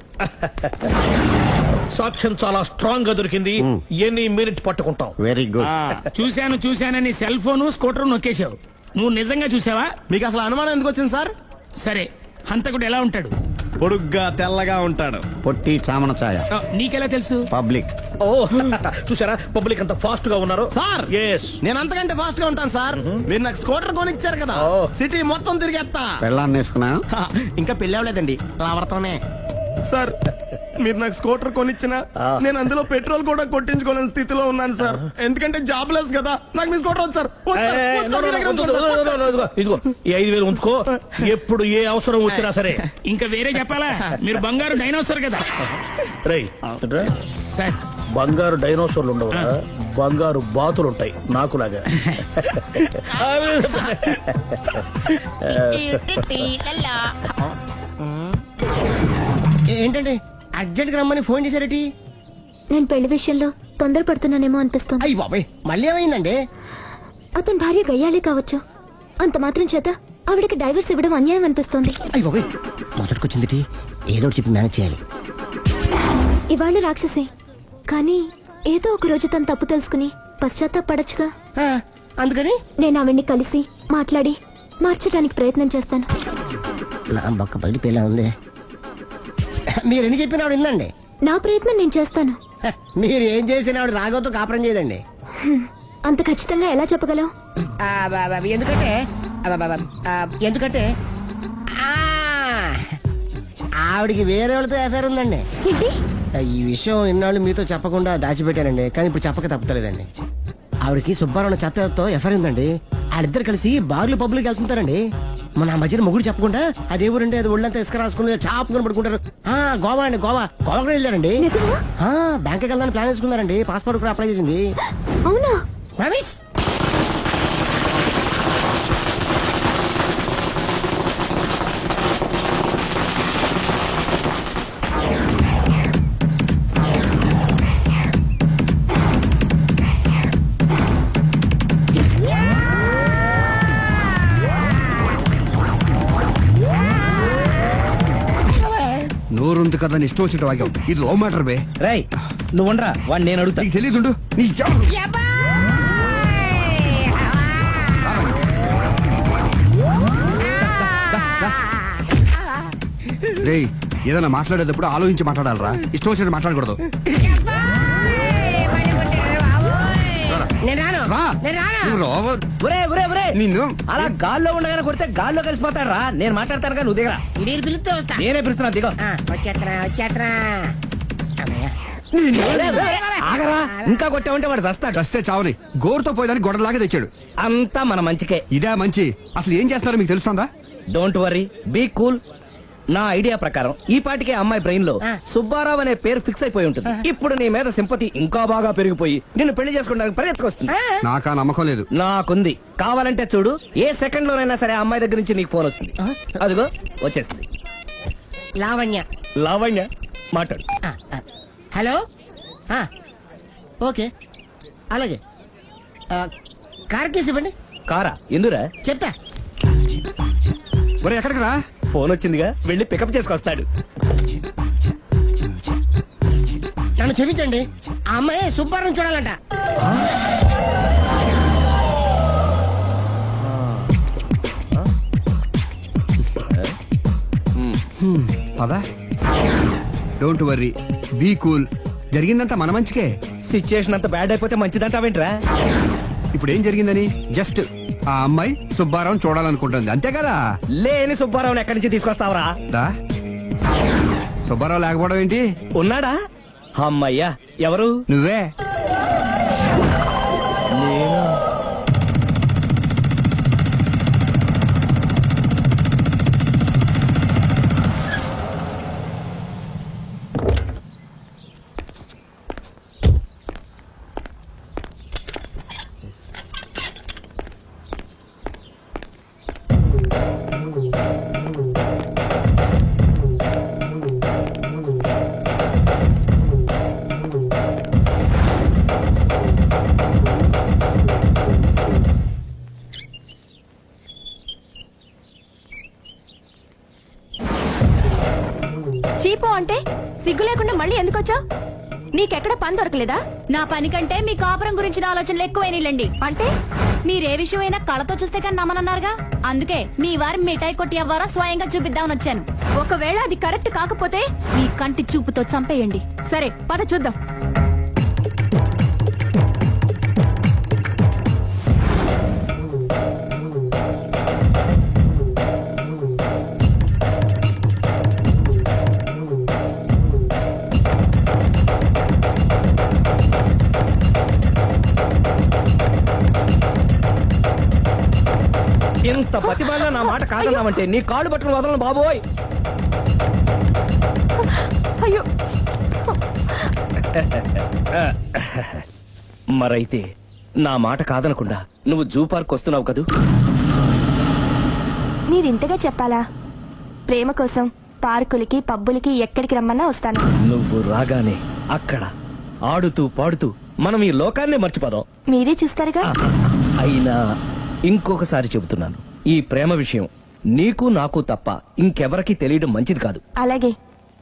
సాక్ష్యం చాలా స్ట్రాంగ్ గా దొరికింది, ఎన్ని మినిట్ పట్టుకుంటాం. Very good. చూశానని సెల్ ఫోన్ స్కూటర్ నొక్కేశావు. నువ్వు నిజంగా చూసావా? మీకు అసలు అనుమానం ఎందుకు వచ్చింది సార్? సరే, హంతకుడు ఎలా ఉంటాడు? పొడుగ్గా తెల్లగా ఉంటాడు. పొట్టి చామన ఛాయ. నీకెలా తెలుసు? పబ్లిక్. ఓ చూసారా, పబ్లిక్ అంత ఫాస్ట్ గా ఉన్నారు సార్. ఎస్, నేను అంతకంటే ఫాస్ట్ గా ఉంటాను సార్. మీరు నాకు స్కూటర్ కొనిచ్చారు కదా, సిటీ మొత్తం తిరిగేస్తా. పెళ్ళాన్ని వేసుకున్నా? ఇంకా పెళ్లి అవ్వలేదండి, లావరతోనే. సార్ మీరు నాకు స్కూటర్ కొనిచ్చిన నేను అందులో పెట్రోల్ కూడా కొట్టించుకోలేని స్థితిలో ఉన్నాను సార్. ఎందుకంటే జాబ్ లెస్ కదా, నాకు మీ స్కూటర్ వద్దు సార్. ఇదిగో ఈ 5,000 ఉంచుకో, ఎప్పుడు ఏ అవసరం వచ్చినా సరే. ఇంకా వేరే చెప్పాలా? మీరు బంగారు డైనోసార్ కదా. రై సార్, బంగారు డైనోసార్లు ఉండవు, బంగారు బాతులు ఉంటాయి నాకులాగా. ఏంటండి అర్జెంట్ గా రమ్మని ఫోన్ చేశారటి? నేను పెళ్లి విషయంలో తొందరపడుతున్నానేమో అనిపిస్తుంది. అయ్యి బాబాయ్, మళ్ళీ ఏమైందండి? అతని భార్య గయ్యాలే కావచ్చు, అంత మాత్రం చేత ఆవిడకి డైవర్స్ ఇవ్వడం అన్యాయం అనిపిస్తోంది. అయ్యి బాబాయ్, మొదటికొచ్చింది ఏదో చెప్పి మేనేజ్ చేయాలి. ఇవాళ రాక్షసే, కానీ ఏదో ఒక రోజు తను తప్పు తెలుసుకుని పశ్చాత్తాపడచ్చుగా. అందుకని నేను ఆవిడ్ని కలిసి మాట్లాడి మార్చడానికి ప్రయత్నం చేస్తాను. నా బొక్క పగిలిపోయేలా ఉంది. మీరెన్ని చెప్పిన ఆవిడ ఇందండి. నా ప్రయత్నం నేను చేస్తాను. మీరు ఏం చేసిన ఆవిడ రాఘవతో కాపురం చేయదండి. అంత ఖచ్చితంగా ఎలా చెప్పగలవు? ఎందుకంటే ఎందుకంటే ఆవిడికి వేరే వాళ్ళతో ఎఫైర్ ఉందండి. ఏంటి? ఈ విషయం ఇన్నాళ్ళు మీతో చెప్పకుండా దాచిపెట్టానండి, కానీ ఇప్పుడు చెప్పక తప్పలేదండి. ఆవిడకి సుబ్బారావు చెత్తతో ఎఫైర్ ఉందండి. వాళ్ళిద్దరు కలిసి బార్లు పబ్లిక్ వెళ్తుంటారండి. మన ఆ మధ్యన మొగుడు చెప్పకుండా అదే ఊరండి, అది ఒళ్ళంతా ఇసుక రాసుకుని చాపుకొని పడుకుంటారు. గోవా అండి, గోవా కూడా వెళ్ళారండి. బ్యాంక్కి వెళ్దాని ప్లాన్ వేసుకున్నారండి. పాస్పోర్ట్ కూడా అప్లై చేసింది. అవునా? రమేష్ నోరుంది కదా ఇష్టం వచ్చినట్టు వాక్యం. ఇది లవ్ మ్యాటర్ బే. రై నువ్వు ఉండరా, వాడిని నేను అడుగుతా. నీకు తెలియదుండు. నీ రేయ్, ఏదైనా మాట్లాడేటప్పుడు ఆలోచించి మాట్లాడాలరా. ఇష్టం వచ్చినట్టు మాట్లాడకూడదు. నిన్ను అలా గాల్లో ఉండగానే కొడితే గాల్లో కలిసిపోతాడు రా. నేను మాట్లాడతాను కానీ నువ్వు దిగరా. మీరు పిలిస్తే వస్తా. నేనే పిలుస్తున్నా, దిగో. వచ్చేత్తరా ఆగరా, ఇంకా కొట్టామంటే వాడు చస్తాడు. చస్తే చావని గోరుతో పోయేదాన్ని గొడవలాగా తెచ్చాడు. అంతా మన మంచికే. ఇదే మంచి. అసలు ఏం చేస్తారో మీకు తెలుస్తుందా? Don't worry, be cool. నా ఐడియా ప్రకారం ఈ పాటికే అమ్మాయి బ్రెయిన్ లో సుబ్బారావు అనే పేరు ఫిక్స్ అయిపోయి ఉంటుంది. ఇప్పుడు నీ మీద సింపతి ఇంకా బాగా పెరిగిపోయి నిన్ను పెళ్లి చేసుకోవడానికి పరిగెత్తుకొస్తుంది. నాకా నమ్మకం లేదు. నాకుంది. కావాలంటే చూడు, ఏ సెకండ్ లోనైనా సరే అమ్మాయి దగ్గర నుంచి నీకు ఫోన్ వస్తుంది. అదిగో వచ్చేస్తుంది. లావణ్య. లావణ్య మాట్లాడు. హలో. ఓకే అలాగే. కార్ కేసు ఇవ్వండి. కారా? ఎందురా? చెప్తా. ఎక్కడికి రా? ఫోన్ వచ్చిందిగా, వెళ్ళి పికప్ చేసుకొస్తాడు. నన్ను క్షమించండి, ఆ అమ్మాయి సుబ్బారావు చూడాలంట. పదా. Don't worry, be cool. జరిగిందంతా మన మంచికే. సిచ్యుయేషన్ అంత బ్యాడ్ అయిపోతే మంచిదంటావేంట్రా? ఇప్పుడు ఏం జరిగిందని జస్ట్ ఆ అమ్మాయి సుబ్బారావు చూడాలనుకుంటుంది, అంతే కదా. లేని సుబ్బారావుని ఎక్కడి నుంచి తీసుకొస్తావరా? సుబ్బారావు లేకపోవడం ఏంటి? ఉన్నాడా? అమ్మయ్యా. ఎవరు? నువ్వే. చీపో అంటే సిగ్గు లేకుండా మళ్ళీ ఎందుకు వచ్చావు? నీకెక్కడ పని దొరకలేదా? నా పని కంటే మీ కాపురం గురించిన ఆలోచనలు ఎక్కువైనాయిలండి. అంటే మీరే విషయమైనా కళతో చూస్తే కానీ నమ్మనన్నారుగా, అందుకే మీ వారి మిఠాయి కొట్టి అవ్వారా స్వయంగా చూపిద్దామని వచ్చాను. ఒకవేళ అది కరెక్ట్ కాకపోతే మీ కంటి చూపుతో చంపేయండి. సరే పద చూద్దాం. ఇంత ప్రతిభలో నా మాట కాదన్నామంటే నీ కాళ్ళు పట్టుకుని వదలను బాబోయ్. అయ్యో. మరైతే నా మాట కాదనకుండా నువ్వు జూ పార్క్ వస్తున్నావు కదూ? మీరింతగా చెప్పాలా? ప్రేమ కోసం పార్కులకి పబ్బులకి ఎక్కడికి రమ్మన్నా వస్తాను. నువ్వు రాగానే అక్కడ ఆడుతూ పాడుతూ మనం ఈ లోకాన్ని మర్చిపోదాం. మీరే చూస్తారుగా. అయినా ఇంకొకసారి చెబుతున్నాను, ఈ ప్రేమ విషయం నీకు నాకు తప్ప ఇంకెవరికి తెలియడం మంచిది కాదు. అలాగే,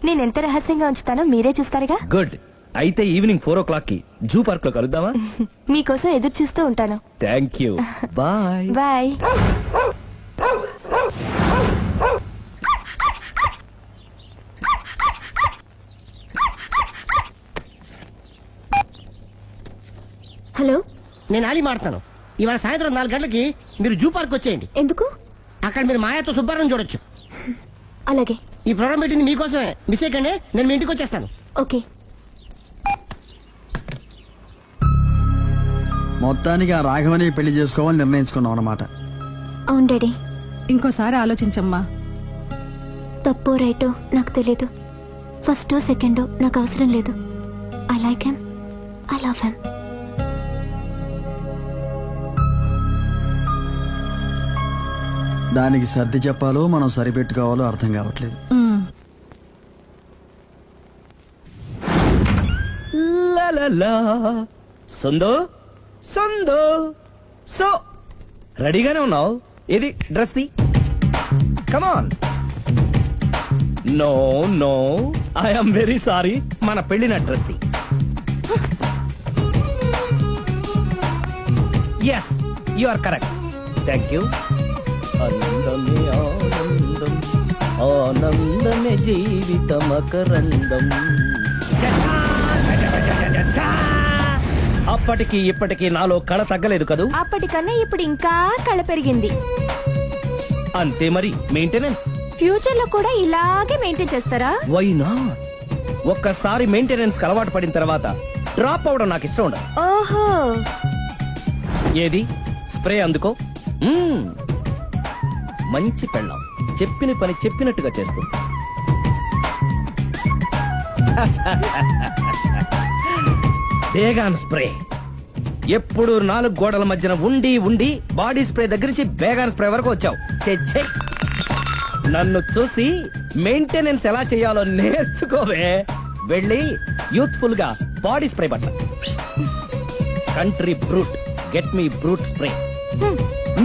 నేనెంత రహస్యంగా ఉంచుతానో మీరే చూస్తారుగా. గుడ్. అయితే ఈవినింగ్ 4 కి జూ పార్క్ లో కలుద్దామా? మీకోసం ఎదురు చూస్తూ ఉంటాను. Thank you. Bye bye. Hello, నేను ఆలి మాడుతున్నాను. ఇవాళ సాయంత్రం 4 గంటలకి మీరు జూ పార్క్ వచ్చేయండి. ఎందుకు? అక్కడ మీరు మాయాతో సుబ్బారావు చూడొచ్చు. అలాగే. ఈ ప్రోగ్రామ్ పెట్టింది మీకోసమే. మిస్ అయ్యకండి, నేను మీ ఇంటికి వచ్చేస్తాను. ఓకే. మొత్తానికి ఆ రాఘవని పెళ్లి చేసుకోవాలని నిర్ణయించుకున్నాం అన్నమాట. అవును డాడీ. ఇంకోసారి ఆలోచించమ్మా. తప్పో రైటో నాకు తెలీదు. ఫస్టో సెకండో నాకు అవసరం లేదు. I like him, I love him. దానికి సర్ది చెప్పాలో మనం సరిపెట్టుకోవాలో అర్థం కావట్లేదు. సందో సందో సో రెడీగానే ఉన్నావు? ఏది డ్రెస్ ది? Come on. No no, I'm very sorry. మన పెళ్లిన డ్రెస్ ది. Yes, you are correct. Thank you. ఆనందమే ఆనందం, ఆనందమే జీవితమకరందం. అప్పటికి ఇప్పటికి నాలో కళ తగ్గలేదు కదూ? అప్పటికన్నా ఇప్పుడు ఇంకా కళ పెరిగింది. అంతే మరి, మెయింటెనెన్స్. ఫ్యూచర్ లో కూడా ఇలాగే మెయింటైన్ చేస్తారా? Why not? ఒక్కసారి మెయింటెనెన్స్ అలవాటు పడిన తర్వాత డ్రాప్ అవడం నాకు ఇష్టం ఉండదు. ఓహో. ఏది స్ప్రే అందుకో. మంచి పెళ్ళాం, చెప్పిన పని చెప్పినట్టుగా చేసుకో. Baygon spray. ఎప్పుడు 4 గోడల మధ్యన ఉండి ఉండి బాడీ స్ప్రే దగ్గర నుంచి బేగాన్ స్ప్రే వరకు వచ్చావు. ఛే, నన్ను చూసి మెయింటెనెన్స్ ఎలా చేయాలో నేర్చుకోవే. వెళ్ళి యూత్ఫుల్ గా బాడీ స్ప్రే పట్ల. Country brut, get me brut spray.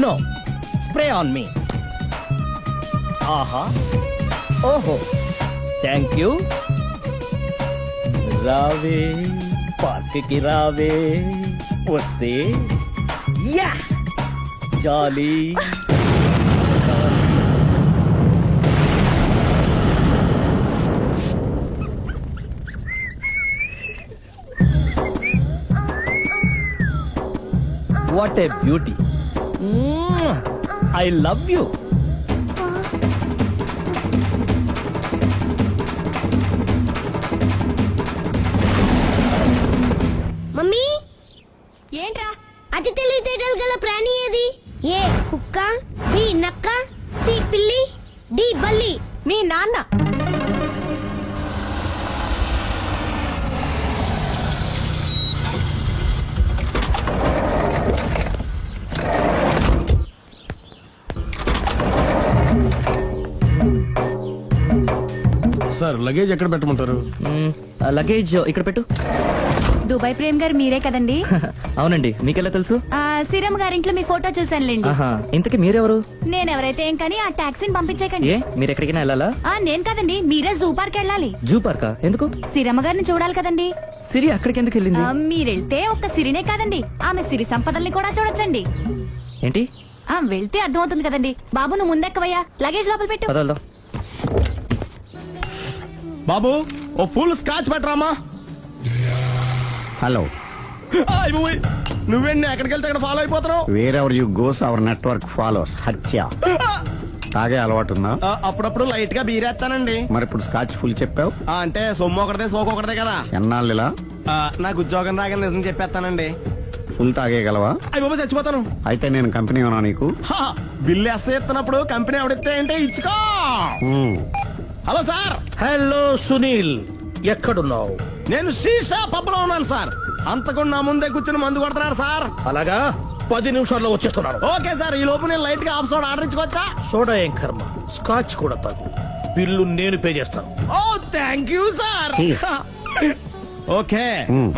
No, spray on me. ఆహా, ఓహో, థ్యాంక్ యూ. రావే పార్క్ కి రావే, వస్తే ya jolly. What a beauty. I love you. Mummy, ఏంట్రా? అతి తెలివితేటలు గల ప్రాణి ఏది? ఏ కుక్క, బి నక్క, సి పిల్లి, డి బల్లి. మీ నాన్న. సార్, లగేజ్ ఎక్కడ పెట్టమంటారు? లగేజ్ ఇక్కడ పెట్టు. దుబాయ్ ప్రేమ్ గారు మీరే కదండి? అవునండి, మీకెలా తెలుసు? శ్రీరామ్ గారింట్లో మీ ఫోటో చూసానులేండి. ఇంతకీ మీరెవరు? నేనెవరైతే ఏం కానీ ఆ టాక్సీని పంపించేకండి. ఏ, మీరు ఎక్కడికైనా వెళ్ళాలా? నేను కదండి, మీరే జూ పార్క్ వెళ్ళాలి. జూ పార్కా? ఎందుకు? శ్రీరమ్మ గారిని చూడాలి కదండి. సిరి అక్కడికి ఎందుకు వెళ్ళింది? మీరెళ్తే ఒక్క సిరినే కాదండి, ఆమె సిరి సంపదల్ని కూడా చూడొచ్చండి. ఏంటి? వెళ్తే అర్థమవుతుంది కదండి. బాబు నువ్వు ముందెక్కవయ్యా, లగేజ్ లోపల పెట్టు. పదల్దా. బాబు, ఓ ఫుల్ స్కాచ్ పెట్టరామా. హలో, నువ్వేండి ఎక్కడికి వెళ్తే అక్కడ ఫాలో అయిపోతున్నావు? Wherever you goes our network follows. హత్య. తాగే అలవాటు ఉందా? అప్పుడప్పుడు లైట్ గా బీరేస్తానండి. మరి ఇప్పుడు స్కాచ్ ఫుల్ చెప్పావు అంటే సొమ్ము ఒకటిదే సోకు ఒకటిదే కదా. ఎన్నాళ్ళు ఇలా? నాకు ఉద్యోగం రాగానే నిజం చెప్పేస్తానండి. ఫుల్ తాగేయగలవా? అయ్యి బాబు, చచ్చిపోతాను. అయితే నేను కంపెనీ ఉన్నా నీకు. బిల్లు ఎస్ఐ ఎత్తున్నప్పుడు కంపెనీ ఎవడితే అంటే ఇచ్చుకో. Hello sir. హలో సునీల్, ఎక్కడున్నావు? నేను శీషా పబ్ లో ఉన్నాను సార్. అంతకుండా నా ముందే కూర్చుని మందు కొడుతున్నాడు సార్. అలాగా, 10 నిమిషాల్లో వచ్చేస్తున్నాను. ఓకే సార్, ఈ లోపు నేను లైట్ గా హాఫ్ సోడా ఆర్డర్ ఇచ్చుకోవచ్చా? సోడా ఏం కర్మ, స్కాచ్ కూడా తాగు. బిల్లు నేను పే చేస్తాను. ఓ థ్యాంక్ యూ సార్. ఓకే,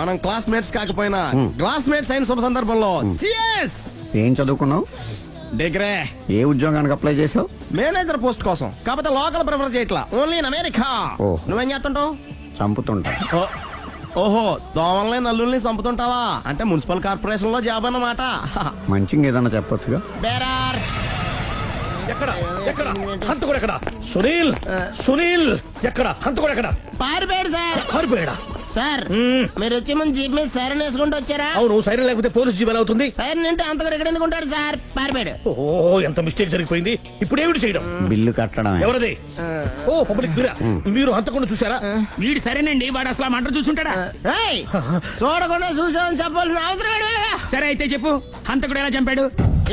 మనం క్లాస్మేట్స్ కాకపోయినా క్లాస్మేట్స్ అయిన శుభ సందర్భంలో cheers. ఏం చదువుకున్నావు? డిగ్రీ. ఏ ఉద్యోగానికి అప్లై చేసావు? మేనేజర్ పోస్ట్ కోసం. కాకపోతే లోకల్ ప్రిఫర్ చేయట్లా, ఓన్లీ ఇన్ అమెరికా. ఓ. నువ్వేం చేస్తుంటావు? చంపుతుంటా. ఓహో, దోమల్ని నల్లుల్ని చంపుతుంటావా? అంటే మున్సిపల్ కార్పొరేషన్ లో జాబ్ అన్నమాట. మంచిగా ఏదన్నా చెప్పొచ్చుగా. బేరార్. ఎక్కడ ఎక్కడ హంతకుడు ఎక్కడ? సునీల్ సునీల్ ఎక్కడ? హంతకుడు ఎక్కడ? పారిపోయాడు సార్. పారిపోయాడా? సార్ మీరు వచ్చే ముందు జీప్ మీద సైరన్ వేసుకుంటూ వచ్చారా? అవును, సైరన్ లేకపోతే పోలీస్ జీవన్ అవుతుంది. సైరన్ అంటే అంతకుడు ఎక్కడ ఎందుకు ఉంటాడు సార్? పారిపోయాడు. ఓ, ఎంత మిస్టేక్ జరిగిపోయింది. ఇప్పుడు ఏమిటి చేయడం? బిల్లు కట్టడం. ఎవరది? ఓ, పబ్లిక్ మీరా? మీరు హంతకుండా చూసారా? వీడు సరేనండి, వాడు అసలు ఆ మంట చూసుంటాడా? ఏయ్, చూడకుండా చూసామని చెప్పాల్సిన అవసరం ఏంటి? సరే అయితే చెప్పు, హంతకుడు ఎలా చంపాడు?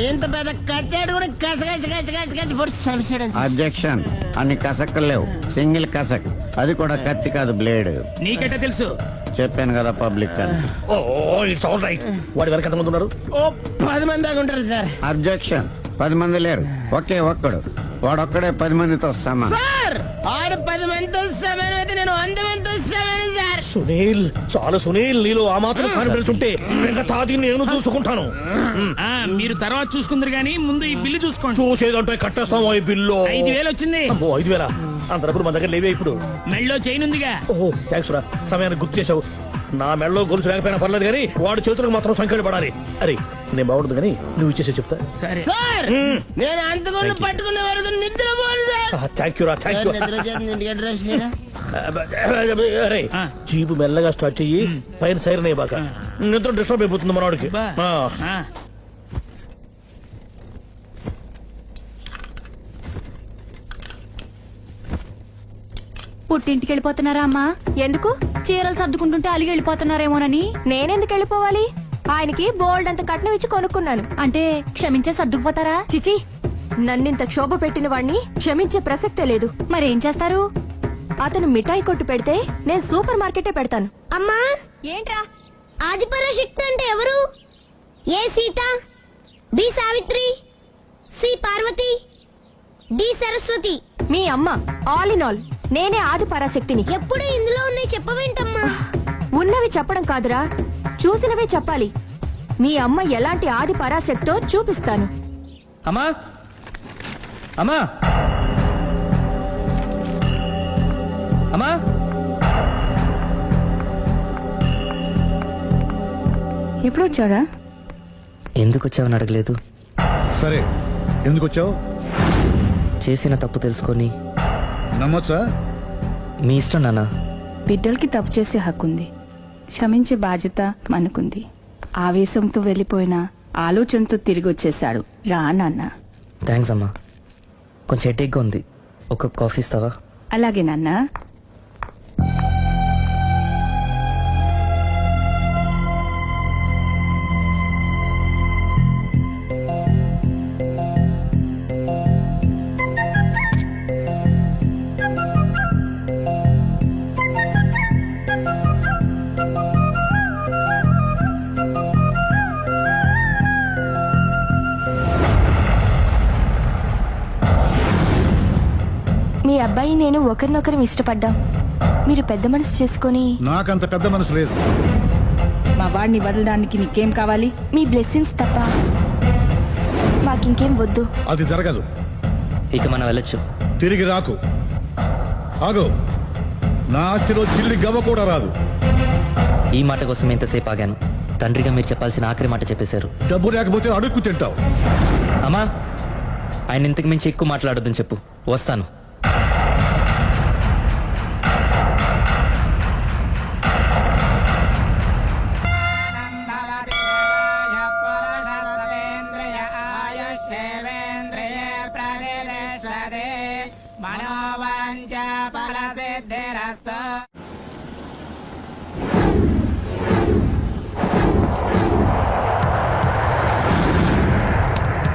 ఇంత పెద్ద కచ్చాడు కూడా కచ్చ పొడి సమస్య. అబ్జెక్షన్. అన్ని కసక్కులు లేవు, సింగిల్ కసక్. అది కూడా కత్తి కాదు, బ్లేడ్. నీకెట్టా తెలుసు? చెప్పాను కదా పబ్లిక్ అని. ఓ, ఇట్స్ ఆల్ రైట్. వాడి వెనక ఎంతమంది ఉన్నారు? ఓ 10 మంది దాకా ఉంటారు సార్. అబ్జెక్షన్. 10 మంది లేరు, ఒకే ఒక్కడు. వాడొక్కడే 10 మందితో సమానం. సార్ ఆడు 10 మందితో సమానం అయితే నేను 100 మందితో సమానం సార్. సునీల్, చాలా సునీల్, నీలో ఆ మాత్రం కాన్ఫిడెన్స్ ఉంటే మిగతాది నేను చూసుకుంటాను. మీరు తర్వాత చూసుకుందరు గానీ ముందు ఈ బిల్లు చూసుకోండి. చూసేదంటే కట్టేస్తాము ఈ బిల్లు. 5,000 వచ్చింది. 5,000? అంత డబ్బులు మన దగ్గర లేవే ఇప్పుడు. మెళ్ళో చైన్ ఉందిగా. ఓహో, థ్యాంక్స్ రా, సమయానికి గుర్తు చేసావు. నా మెడలో గొలుసు లేకపోయినా పర్లేదు కానీ వాడి చేతులకు మాత్రం సంఖ్యలు పడాలి. అరే, నేను బాగుండదు కానీ నువ్వు ఇచ్చేసే చెప్తా. సరే సార్ నేను అంతకుండా పట్టుకునే వరకు నిద్రపోను సార్. థ్యాంక్ యూ రా, థ్యాంక్ యూ. నిద్ర చేస్తుంది ఇంటికి డ్రైవ్ చేయరా? అరే, జీపు మెల్లగా స్టార్ట్ చెయ్యి, పైన సైరన్ అయ్యాక నిద్ర డిస్టర్బ్ అయిపోతుంది మనవాడికి. పుట్టింటికి వెళ్ళిపోతున్నారా అమ్మా? ఎందుకు? చీరలు సర్దుకుంటుంటే అలిగి వెళ్ళిపోతున్నారేమోనని. నేనెందుకు వెళ్ళిపోవాలి? ఆయనకి బోల్డ్ అంత కట్నం ఇచ్చి కొనుక్కున్నాను. అంటే క్షమించే సర్దుకుపోతారా? చిచి, నన్నింత క్షోభ పెట్టిన వాణ్ణి క్షమించే ప్రసక్తే లేదు. మరేం చేస్తారు? అతను మిఠాయి కొట్టు పెడితే నేను సూపర్ మార్కెటే పెడతాను. అమ్మా ఏంట్రా? ఆదిపరాశక్తి అంటే ఎవరు? A Sita, B Savitri, C Parvati, D Saraswati. మీ అమ్మ. ఆల్ ఇన్ ఆల్ నేనే ఆది పరాశక్తిని. ఎప్పుడు ఇందులో ఉన్నాయి చెప్పవేంటమ్మా? ఉన్నవి చెప్పడం కాదురా, చూసినవే చెప్పాలి. మీ అమ్మ ఎలాంటి ఆది పరాశక్తో చూపిస్తాను. అమ్మా, అమ్మా, అమ్మా. ఎప్పుడు వచ్చారా? ఎందుకు వచ్చావని అడగలేదు. సరే, ఎందుకు వచ్చావు? చేసిన తప్పు తెలుసుకొని నమ్మొచ్చా? మీ ఇష్టం నాన్న. బిడ్డలకి తప్పు చేసే హక్కుంది, క్షమించే బాధ్యత మనకుంది. ఆవేశంతో వెళ్ళిపోయిన ఆలోచనతో తిరిగి వచ్చేశాడు రా నాన్న. థ్యాంక్స్ అమ్మా. కొంచెం హెడేక్గా ఉంది, ఒక కాఫీ ఇస్తావా? అలాగే నాన్న. మీ అబ్బాయి నేను ఒకరినొకరు ఇష్టపడ్డాం. మీరు పెద్ద మనసు చేసుకొని. నాకంత పెద్ద మనసు లేదు. మా వాడిని వదలడానికి నీకేం కావాలి? మీ బ్లెస్సింగ్స్ తప్ప మాకింకేం వద్దు. అది జరగదు. ఇక మనం వెళ్ళొచ్చు. తిరిగి రాకు. ఆగు, నా ఆస్తిలో చిల్లి గవ్వ కూడా రాదు. ఈ మాట కోసం ఎంతసేపు ఆగాను. తండ్రిగా మీరు చెప్పాల్సిన ఆఖరి మాట చెప్పేశారు. డబ్బు లేకపోతే అడుక్కు తింటావు. అమ్మా, ఆయన ఇంతకు మించి ఎక్కువ మాట్లాడొద్దని చెప్పు. వస్తాను.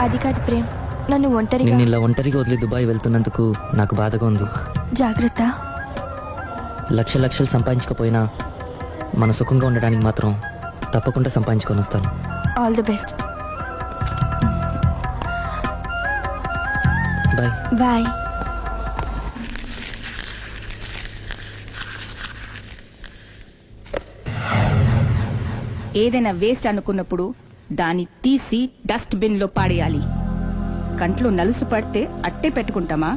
అది కాదు ప్రేమ్, నన్ను ఒంటరిగా. నిన్ను ఇలా ఒంటరిగా వదిలి దుబాయ్ వెళ్తున్నందుకు నాకు బాధగా ఉంది. జాగ్రత్త. లక్షలు సంపాదించకపోయినా మన సుఖంగా ఉండడానికి మాత్రం తప్పకుండా సంపాదించుకొని వస్తాను. All the best. Bye. Bye. ఏదైనా వేస్ట్ అనుకున్నప్పుడు దాన్ని తీసి డస్ట్ బిన్ లో పాడేయాలి. కంట్లో నలుసు పడితే అట్టే పెట్టుకుంటామా?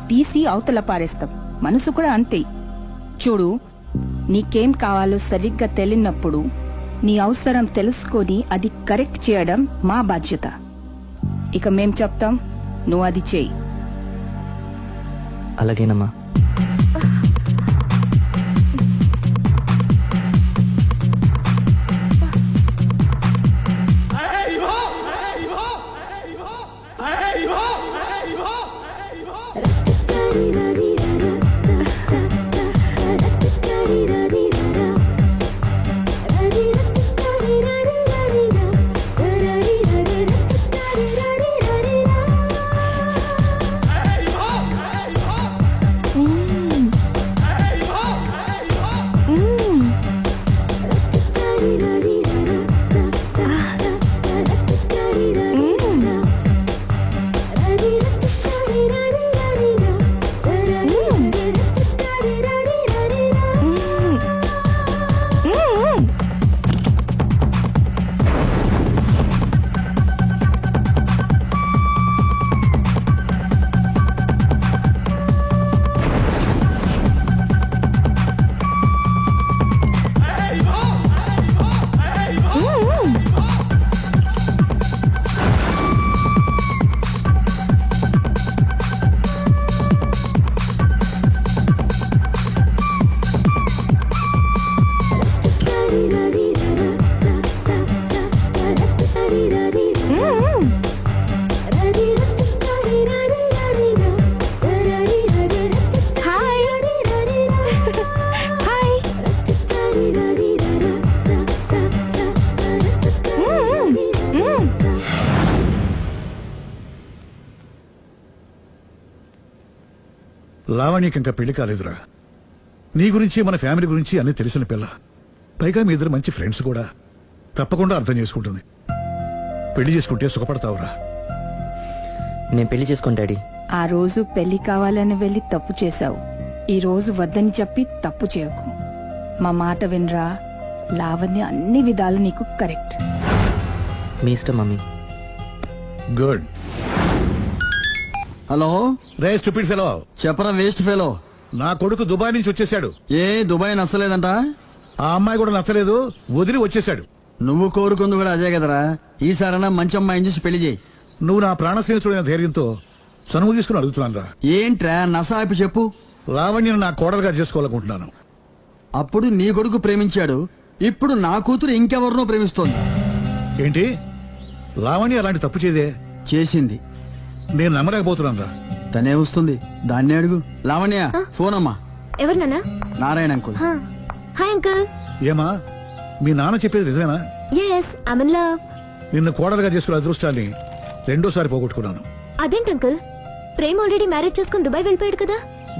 తీసి అవతల పారేస్తాం. మనసు కూడా అంతే. చూడు, నీకేం కావాలో సరిగ్గా తెలియనప్పుడు నీ అవసరం తెలుసుకొని అది కరెక్ట్ చేయడం మా బాధ్యత. ఇక మేం చెప్తాం, నువ్వు అది చేయి. అలాగేనమ్మా. లావణ్యకి ఇంకా పెళ్లి కాలేదురా. నీ గురించి మన ఫ్యామిలీ గురించి అన్ని తెలిసిన పిల్ల. పైగా మీ ఇద్దరు మంచి ఫ్రెండ్స్ కూడా. తప్పకుండా అర్థం చేసుకుంటుంది. పెళ్లి చేసుకుంటే సుఖపడతావురా. నేను పెళ్లి చేసుకోను డాడీ. ఆ రోజు పెళ్లి కావాలని వెళ్ళి తప్పు చేశావు. ఈ రోజు వద్దని చెప్పి తప్పు చేయకు. మా మాట వినరా. లావణ్య అన్ని విధాలు నీకు కరెక్ట్. మీ ఇష్టం మమ్మీ. గుడ్. హలో రే స్టూపిడ్ ఫెలో. చెప్పరా వేస్ట్ ఫెలో. నా కొడుకు దుబాయ్ నుంచి వచ్చేసాడు. ఏ దుబాయ్ నచ్చలేదంట? ఆ అమ్మాయి కూడా నచ్చలేదు, వదిలి వచ్చేసాడు. నువ్వు కోరుకుంది కూడా అదే కదరా. ఈసారైనా మంచి అమ్మాయిని చూసి పెళ్లి చేయి. నువ్వు నా ప్రాణ స్నేహితుడైన ధైర్యంతో చనువు తీసుకుని అడుగుతున్నాను రా. ఏంట్రా నసాపి చెప్పు. లావణ్యను నా కోడలుగా చేసుకోవాలనుకుంటున్నాను. అప్పుడు నీ కొడుకు ప్రేమించాడు, ఇప్పుడు నా కూతురు ఇంకెవరినో ప్రేమిస్తోంది. ఏంటి? లావణ్య అలాంటి తప్పు చేయదే. చేసింది. నేను నమ్మలేకపోతున్నాను రా. తనే వస్తుంది, దాన్నే అడుగు. లావణ్య ఫోన్ అమ్మా. ఎవరు నాన్న? నారాయణ అంకుల్. Hi uncle. ఏమా మీ నాన్న చెప్పేది నిజమేనా? Yes I'm in love. నిన్ను కోడలుగా చేసుకునే అదృష్టాన్ని రెండోసారి పోగొట్టుకున్నాను. అదేంటి అంకుల్, ప్రేమ్ ఆల్రెడీ మ్యారేజ్ చేసుకుని దుబాయ్ వెళ్ళిపోయాడు కదా.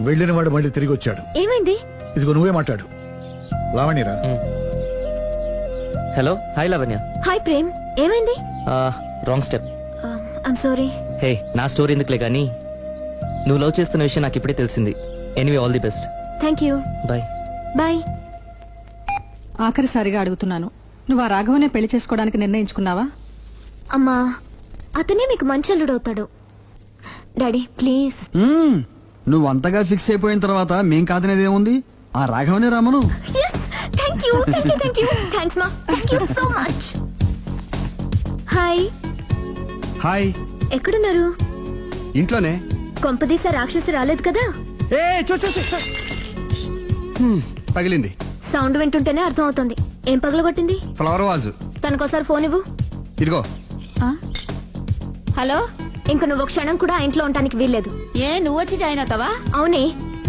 వెళ్ళిన వాడు మళ్ళీ తిరిగి వచ్చాడు. ఏమైంది? ఇదిగో నువ్వే మాట్లాడు. లావణ్యరా. Hello. Hi Lavanya. Hi Prem, ఏమైంది? Wrong step. I'm sorry. Hey, నా స్టోరీ ఎందుకులే కానీ నువ్వు లవ్ చేస్తున్న విషయం నాకు ఇప్పుడే తెలిసింది. Anyway all the best. Thank you. Bye. Bye. ఆఖరిసారిగా అడుగుతున్నాను, నువ్వు ఆ రాఘవనే పెళ్లి చేసుకోవడానికి నిర్ణయించుకున్నావా? అమ్మా, అతనే మీకు మంచి అల్లుడవుతాడు. Daddy please. నువ్వు అంతగా ఫిక్స్ అయిపోయిన తర్వాత మేం కాదనేది ఏముంది? ఆ రాఘవనే రామను. Thank you thank you thank you. Thanks మా, thank you so much. Hi. Hi. ఎక్కడున్నారు? ఇంట్లోనే. కొంపదీసా రాక్షసి రాలేదు కదా? పగిలింది. సౌండ్ వింటుంటేనే అర్థం అవుతుంది. ఏం పగలగొట్టింది? Flower vase. తనకోసారి ఫోన్ ఇవ్వు. ఇదిగో. హలో. ఇంక నువ్వు క్షణం కూడా ఆ ఇంట్లో ఉండడానికి వీల్లేదు. ఏ నువ్వు వచ్చి జాయిన్ అవుతావా? అవునే,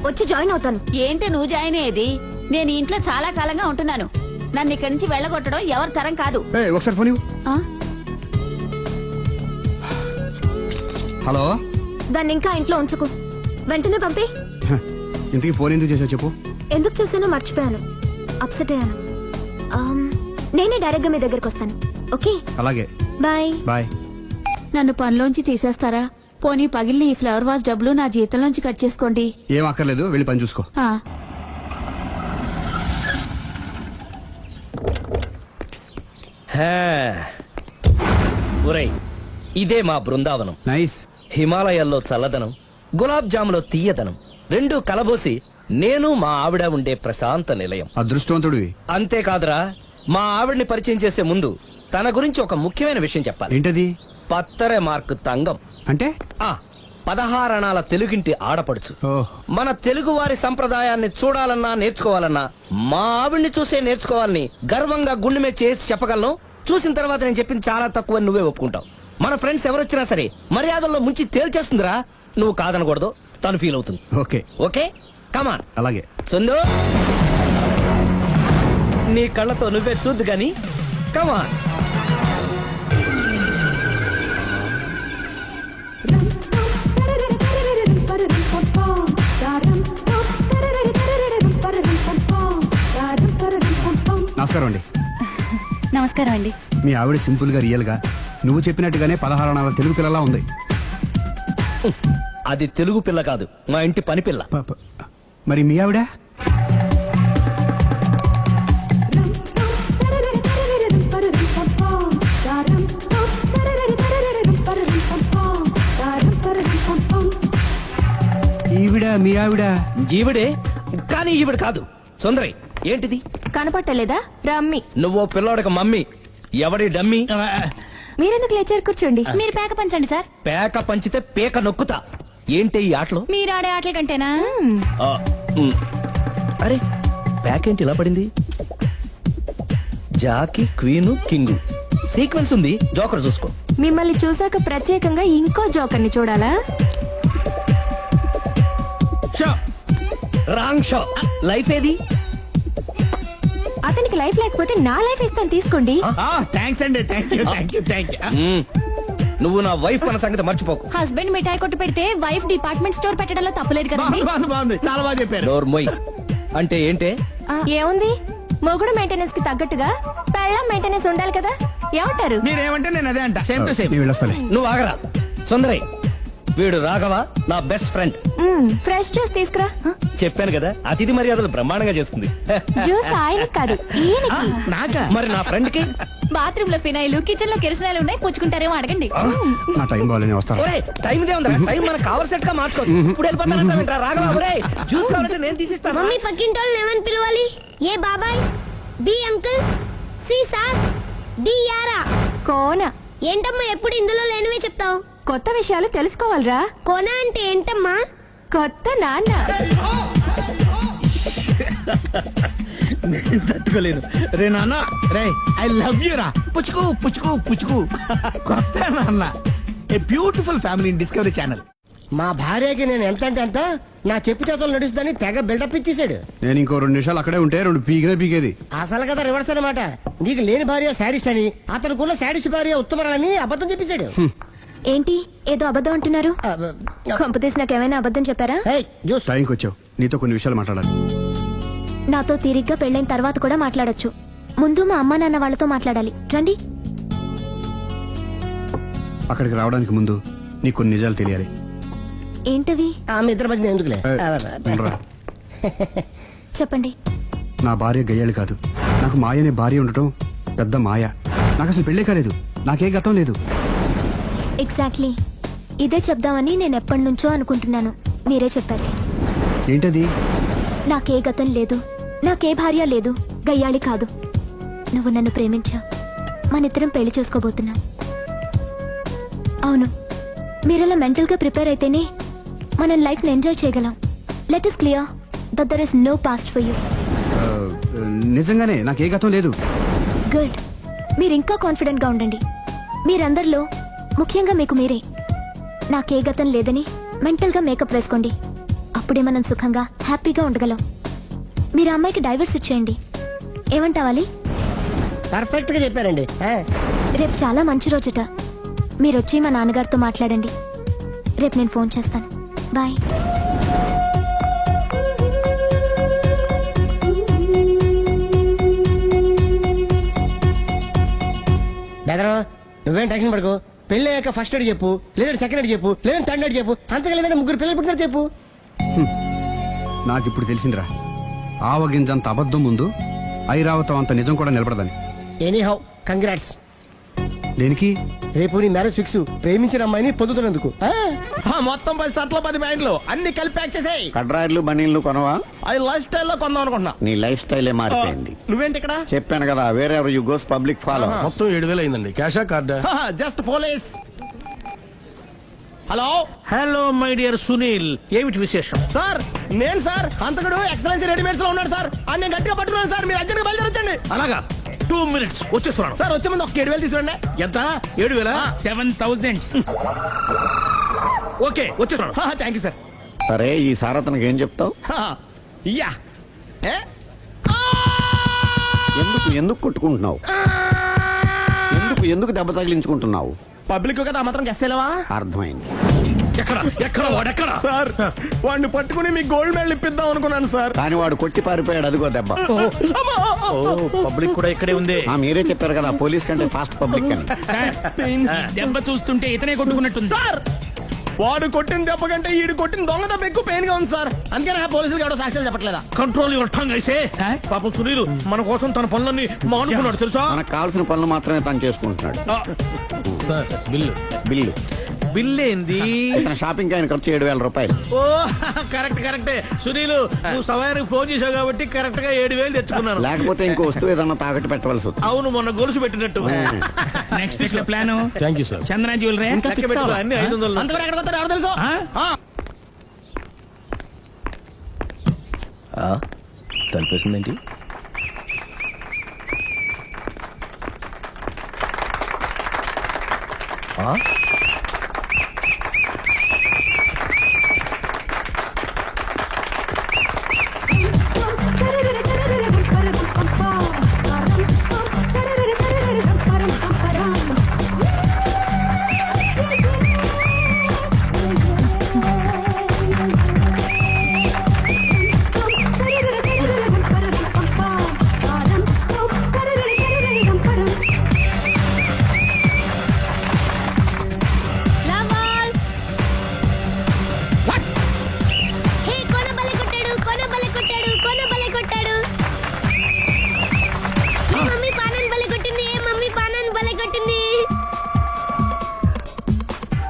వచ్చి జాయిన్ అవుతాను. ఏంటి నువ్వు జాయిన్ అయ్యేది? నేను ఈ ఇంట్లో చాలా కాలంగా ఉంటున్నాను. నన్ను ఇక్కడి నుంచి వెళ్ళగొట్టడం ఎవరి తరం కాదు. ఒకసారి ఫోన్ ఇవ్వు. హలో. దాన్ని ఇంకా ఇంట్లో ఉంచుకు, వెంటనే పంపే. ఇంతకీ ఫోన్ ఎందుకు చేసావు చెప్పు. ఎందుకు చేశానో మర్చిపోయాను, అప్సెట్ అయ్యాను. నేనే డైరెక్ట్ గా మీ దగ్గరకు వస్తాను. ఓకే. అలాగే. బాయ్. బాయ్. నన్ను పనిలోంచి తీసేస్తారా? పోనీ పగిలిన ఈ ఫ్లవర్ వాజ్ డబ్బులు నా జీతంలోంచి కట్ చేసుకోండి. ఏం అక్కర్లేదు, వెళ్ళి పని చూసుకో. ఒరేయ్, ఇదే మా బృందావనం. నైస్. హిమాలయాల్లో చల్లదనం, గులాబ్ జాములో తీయదనం, రెండూ కలబోసి నేను మా ఆవిడ ఉండే ప్రశాంత నిలయం. అదృష్టవంతుడివి. అంతేకాదురా, మా ఆవిడ్ని పరిచయం చేసే ముందు తన గురించి ఒక ముఖ్యమైన విషయం చెప్పాలి. ఏంటది? పత్తరె మార్కు తంగం అంటే 16 అణాల తెలుగింటి ఆడపడుచు. మన తెలుగు వారి సంప్రదాయాన్ని చూడాలన్నా నేర్చుకోవాలన్నా మా ఆవిడ్ని చూసే నేర్చుకోవాలని గర్వంగా గుండె మీద చేసి చెప్పగలను. చూసిన తర్వాత నేను చెప్పింది చాలా తక్కువ నువ్వే ఒప్పుకుంటావు. మన ఫ్రెండ్స్ ఎవరొచ్చినా సరే మర్యాదల్లో ముంచి తేల్చేస్తుందిరా. నువ్వు కాదనకూడదు, తను ఫీల్ అవుతుంది. Okay okay come on. అలాగే. సుందు, నీ కళ్ళతో నువ్వే చూద్దు గాని కమాన్. నమస్కారం అండి. నమస్కారం అండి. మీ ఆవిడ సింపుల్ గా రియల్ గా నువ్వు చెప్పినట్టుగానే 16 అణాల తెలుగు పిల్లలా ఉంది. అది తెలుగు పిల్ల కాదు, మా ఇంటి పని పిల్ల. మరి మీ ఆవిడ? ఈవిడ మీ ఆవిడ? ఈవిడే, కానీ ఈవిడ కాదు. సుందరి, ఏంటిది కనపట్టలేదా? రమ్మి. నువ్వు పిల్లోడక మమ్మీ. ఎవడి డమ్మీ? మీరెందుకు లేచారు? కూర్చోండి. మీరు పేక పంచండి సార్. పేక పంచితే పేక నొక్కుతా. ఏంటి ఈ ఆటలు? మీరు ఆడే ఆటల కంటేనా? అరే, పేకేంటి ఇలా పడింది? జాకి, క్వీను, కింగు సీక్వెన్స్ ఉంది. జోకర్ చూసుకో. మిమ్మల్ని చూసాక ప్రత్యేకంగా ఇంకో జోకర్ని చూడాలా? Wrong show. లైఫ్ ఏది? అతనికి లైఫ్ లేకపోతే నా లైఫ్ ఇస్తాను, తీసుకోండి. థ్యాంక్స్ అండి. Thank you. నువ్వు నా వైఫ్ అన్న సంగతి మర్చిపోకు. హస్బెండ్ మిఠాయి కొట్టు పెడితే వైఫ్ డిపార్ట్మెంట్ స్టోర్ పెట్టడంలో తప్పలేదు కదా? బాగుంది, చాలా బాగా చెప్పారు. డోర్ మొయ్. అంటే ఏంటే? ఏముంది, మొగుడు మెయింటెనెన్స్ కి తగ్గట్టుగా పెళ్ళాం మెయింటెనెన్స్ ఉండాలి కదా. ఏమంటారు? మీరేమంటే నేను అదే అంట. Same to same. నువ్వు ఆగరా. సుందరై, వీడు రాఘవ, నా బెస్ట్ ఫ్రెండ్. ఫ్రెష్ జ్యూస్ తీసుకురా. చెప్పాను కదా, అతిథి మర్యాదలు బ్రహ్మాండంగా చేస్తుంది. జ్యూస్ ఆయన కాదు, ఈయనకి. నాకా? మరి నా ఫ్రెండ్ కి? బాత్రూమ్ లో ఫినాయిల్, కిచెన్ లో కిరసనాయిలు ఉన్నాయి, పుచ్చుకుంటారేమో అడగండి. నా టైం బాగానే వస్తాను. టైం ఇదే ఉందా? టైం మనకు కావలసినట్టుగా మార్చుకోవచ్చు. ఇప్పుడు వెళ్ళిపోతానంటా రాఘవ. ఒరేయ్, జ్యూస్ కావాలంటే నేను తీసిస్తాను. మమ్మీ పక్కింటి వాళ్ళని ఏమని పిలవాలి? ఏ బాబాయ్, B uncle, C sir, D యారా. కోన. ఏంటమ్మా ఎప్పుడు ఇందులో లేనివే చెప్తావు? కొత్త విషయాలు తెలుసుకోవాలరా. కోన అంటే ఏంటమ్మా? కొత్త నాన్న. తట్టుకోలేదు రే నాన్న. రే, ఐ లవ్ యూ రా. పుచ్చుకు పుచ్చుకు పుచ్చుకు. కొత్త నాన్న. A beautiful family in discovery channel. మా భార్యకి నేను ఎంత అంటే అంత నా చెప్పు చేతులు నడుస్తుందని తెగ బిల్డప్ ఇచ్చేసాడు. నేను ఇంకో 2 నిమిషాలు అక్కడే ఉంటే 2 పీకినే పీకేది. అసలు కదా రివర్స్ అనమాట. నీకు లేని భార్య శాడిస్ట్ అని, అతనుకున్న శాడిస్ట్ భార్య ఉత్తమరాలని అబద్ధం చెప్పేశాడు. ఏంటి ఏదో అబద్ధం అంటున్నారు? కొంపతీసి నాకేమైనా అబద్ధం చెప్పారా? టైంకి వచ్చావు, నీతో కొన్ని విషయాలు మాట్లాడాలి. నాతో తీరిగ్గా పెళ్ళైన తర్వాత కూడా మాట్లాడొచ్చు. ముందు మా అమ్మా నాన్న వాళ్ళతో మాట్లాడాలి. రండి. అక్కడికి రావడానికి ముందు నీకు కొన్ని నిజాలు తెలియాలి. ఏంటవి? ఆమె ఇద్దరి మధ్య ఎందుకులే. చెప్పండి. నా భార్య గయ్యాళి కాదు. నాకు మాయ అనే భార్య ఉండటం పెద్ద మాయ. నాకు అసలు పెళ్ళే కాలేదు, నాకే గతం లేదు. ఎగ్జాక్ట్లీ ఇదే చెప్దామని నేను ఎప్పటి నుంచో అనుకుంటున్నాను. మీరే చెప్పారు. ఏంటది? నాకే గతం లేదు, నాకే భార్య లేదు, గయ్యాళి కాదు. నువ్వు నన్ను ప్రేమించా, మనిద్దరం పెళ్లి చేసుకోబోతున్నాం. అవును, మీరలా మెంటల్ గా ప్రిపేర్ అయితేనే మనం లైఫ్ ని ఎంజాయ్ చేయగలం. Let is clear that there is no past for you. నిజంగానే నాకే గతం లేదు. గుడ్. మీరు ఇంకా కాన్ఫిడెంట్ గా ఉండండి. మీరందరిలో ముఖ్యంగా మీకు మీరే నాకే గతం లేదని మెంటల్ గా మేకప్ వేసుకోండి. అప్పుడే మనం సుఖంగా హ్యాపీగా ఉండగలం. మీరు అమ్మాయికి డైవర్స్ ఇచ్చేయండి. ఏమంటావాలి? పర్ఫెక్ట్ గా చెప్పారండి. రేపు చాలా మంచి రోజుట. మీరొచ్చి మా నాన్నగారితో మాట్లాడండి. రేపు నేను ఫోన్ చేస్తాను. బాయ్. బెదరు, నువ్వేం టెన్షన్ పడుకో. పెళ్లి అయ్యాక ఫస్ట్ ఎయిడ్ చెప్పు, లేదంటే సెకండ్ ఎయిడ్ చెప్పు, లేదంటే థర్డ్ ఎయిడ్ చెప్పు. అంతగా లేదంటే 3 పిల్లలు పుట్టినారు చెప్పు. నాకు ఇప్పుడు తెలిసిందిరా, ఆవగింజంత అబద్ధం ముందు ఐరావతం అంత నిజం కూడా నిలబడదని. Any how, congrats. దేనికి? రేపు నీ మ్యారేజ్ ఫిక్స్, ప్రేమించిన అమ్మాయిని పొందుతున్నందుకు. మొత్తం 10 షర్ట్లు 10 ప్యాంట్లు అన్ని కలిపి ప్యాక్ చేసేయ్. కడ్రాయిలు బనీళ్లు కొనవా? అది లైఫ్ స్టైల్లో కొందాం అనుకుంటున్నా. నీ లైఫ్ స్టైలే మారిపోయింది. నువ్వేంటి ఇక్కడ? చెప్పాను కదా, వేరే ఎవరు యు గోస్ పబ్లిక్ ఫాలో. మొత్తం 7,000 అయిందండి. క్యాషా కార్డా? Just police. Hello hello my dear Sunil, ఏమిటి విశేషం? సార్, నేను సార్ అంతకుడు ఎక్సలెన్సీ రెడీమేడ్స్ లో ఉన్నాడు సార్. అని నేను గట్టిగా పట్టుకున్నాను సార్. మీరు అర్జెంట్ గా బయలుదేరొచ్చండి. అలాగా, 2 minutes వచ్చేస్తున్నాను. సార్ వచ్చే ముందు ఒక 7,000 తీసుకోండి. ఎంత? 7,000? 7,000. ఓకే, వచ్చేస్తున్నాను. Thank you sir. సరే, ఈ సారతనకి ఏం చెప్తావు? యా ఎందుకు ఎందుకు కొట్టుకుంటున్నావు? ఎందుకు దెబ్బ తగిలించుకుంటున్నావు? పబ్లిక్ కదా మాత్రం గెస్సేలేవా? అర్థమైంది. ఎక్కడ వాడెక్కడ? సార్, వాడిని పట్టుకుని మీ గోల్డ్ మెడల్ ఇప్పిద్దాం అనుకున్నాను సార్. కానీ వాడు కొట్టి పారిపోయాడు, అదిగో దెబ్బ. పబ్లిక్ కూడా ఇక్కడే ఉంది. మీరే చెప్పారు కదా, పోలీస్ కంటే ఫాస్ట్ పబ్లిక్ అని. సార్, దెబ్బ చూస్తుంటే ఇతనే కొట్టుకున్నట్టుంది. సార్, వాడు కొట్టిన దెబ్బ కంటే ఈడు కొట్టిన దొంగ దెబ్బ ఎక్కువ పెయిన్ గా ఉంది సార్. అందుకని ఆ పోలీసులు ఎవడో సాక్ష్యాలు చెప్పట్లేదా? కంట్రోల్ యువర్ టంగ్ అయితే. పాపం సునీల్ మన కోసం తన పనులన్నీ మానుకున్నాడు తెలుసా? మనకు కావాల్సిన పనులు మాత్రమే తను చేసుకుంటున్నాడు. సార్, బిల్లు ఏంది? షాపింగ్ ఆయన ఖర్చు 7,000 రూపాయలు. ఓ కరెక్టే. సునీల్, నువ్వు సమయానికి ఫోన్ చేసావు కాబట్టి కరెక్ట్ గా 7,000 తెచ్చుకున్నాను. లేకపోతే ఇంకో వస్తువు ఏదన్నా తాకట్టు పెట్టవలసి వస్తుంది. అవును, మొన్న గొలుసు పెట్టినట్టు. నెక్స్ట్ వీక్ లో plan. Thank you sir. Chandana jewellery అన్ని 500. అంతవరకు ఎక్కడికి వస్తారు ఎవరు తెలుసు? తలిపేసిందేంటి?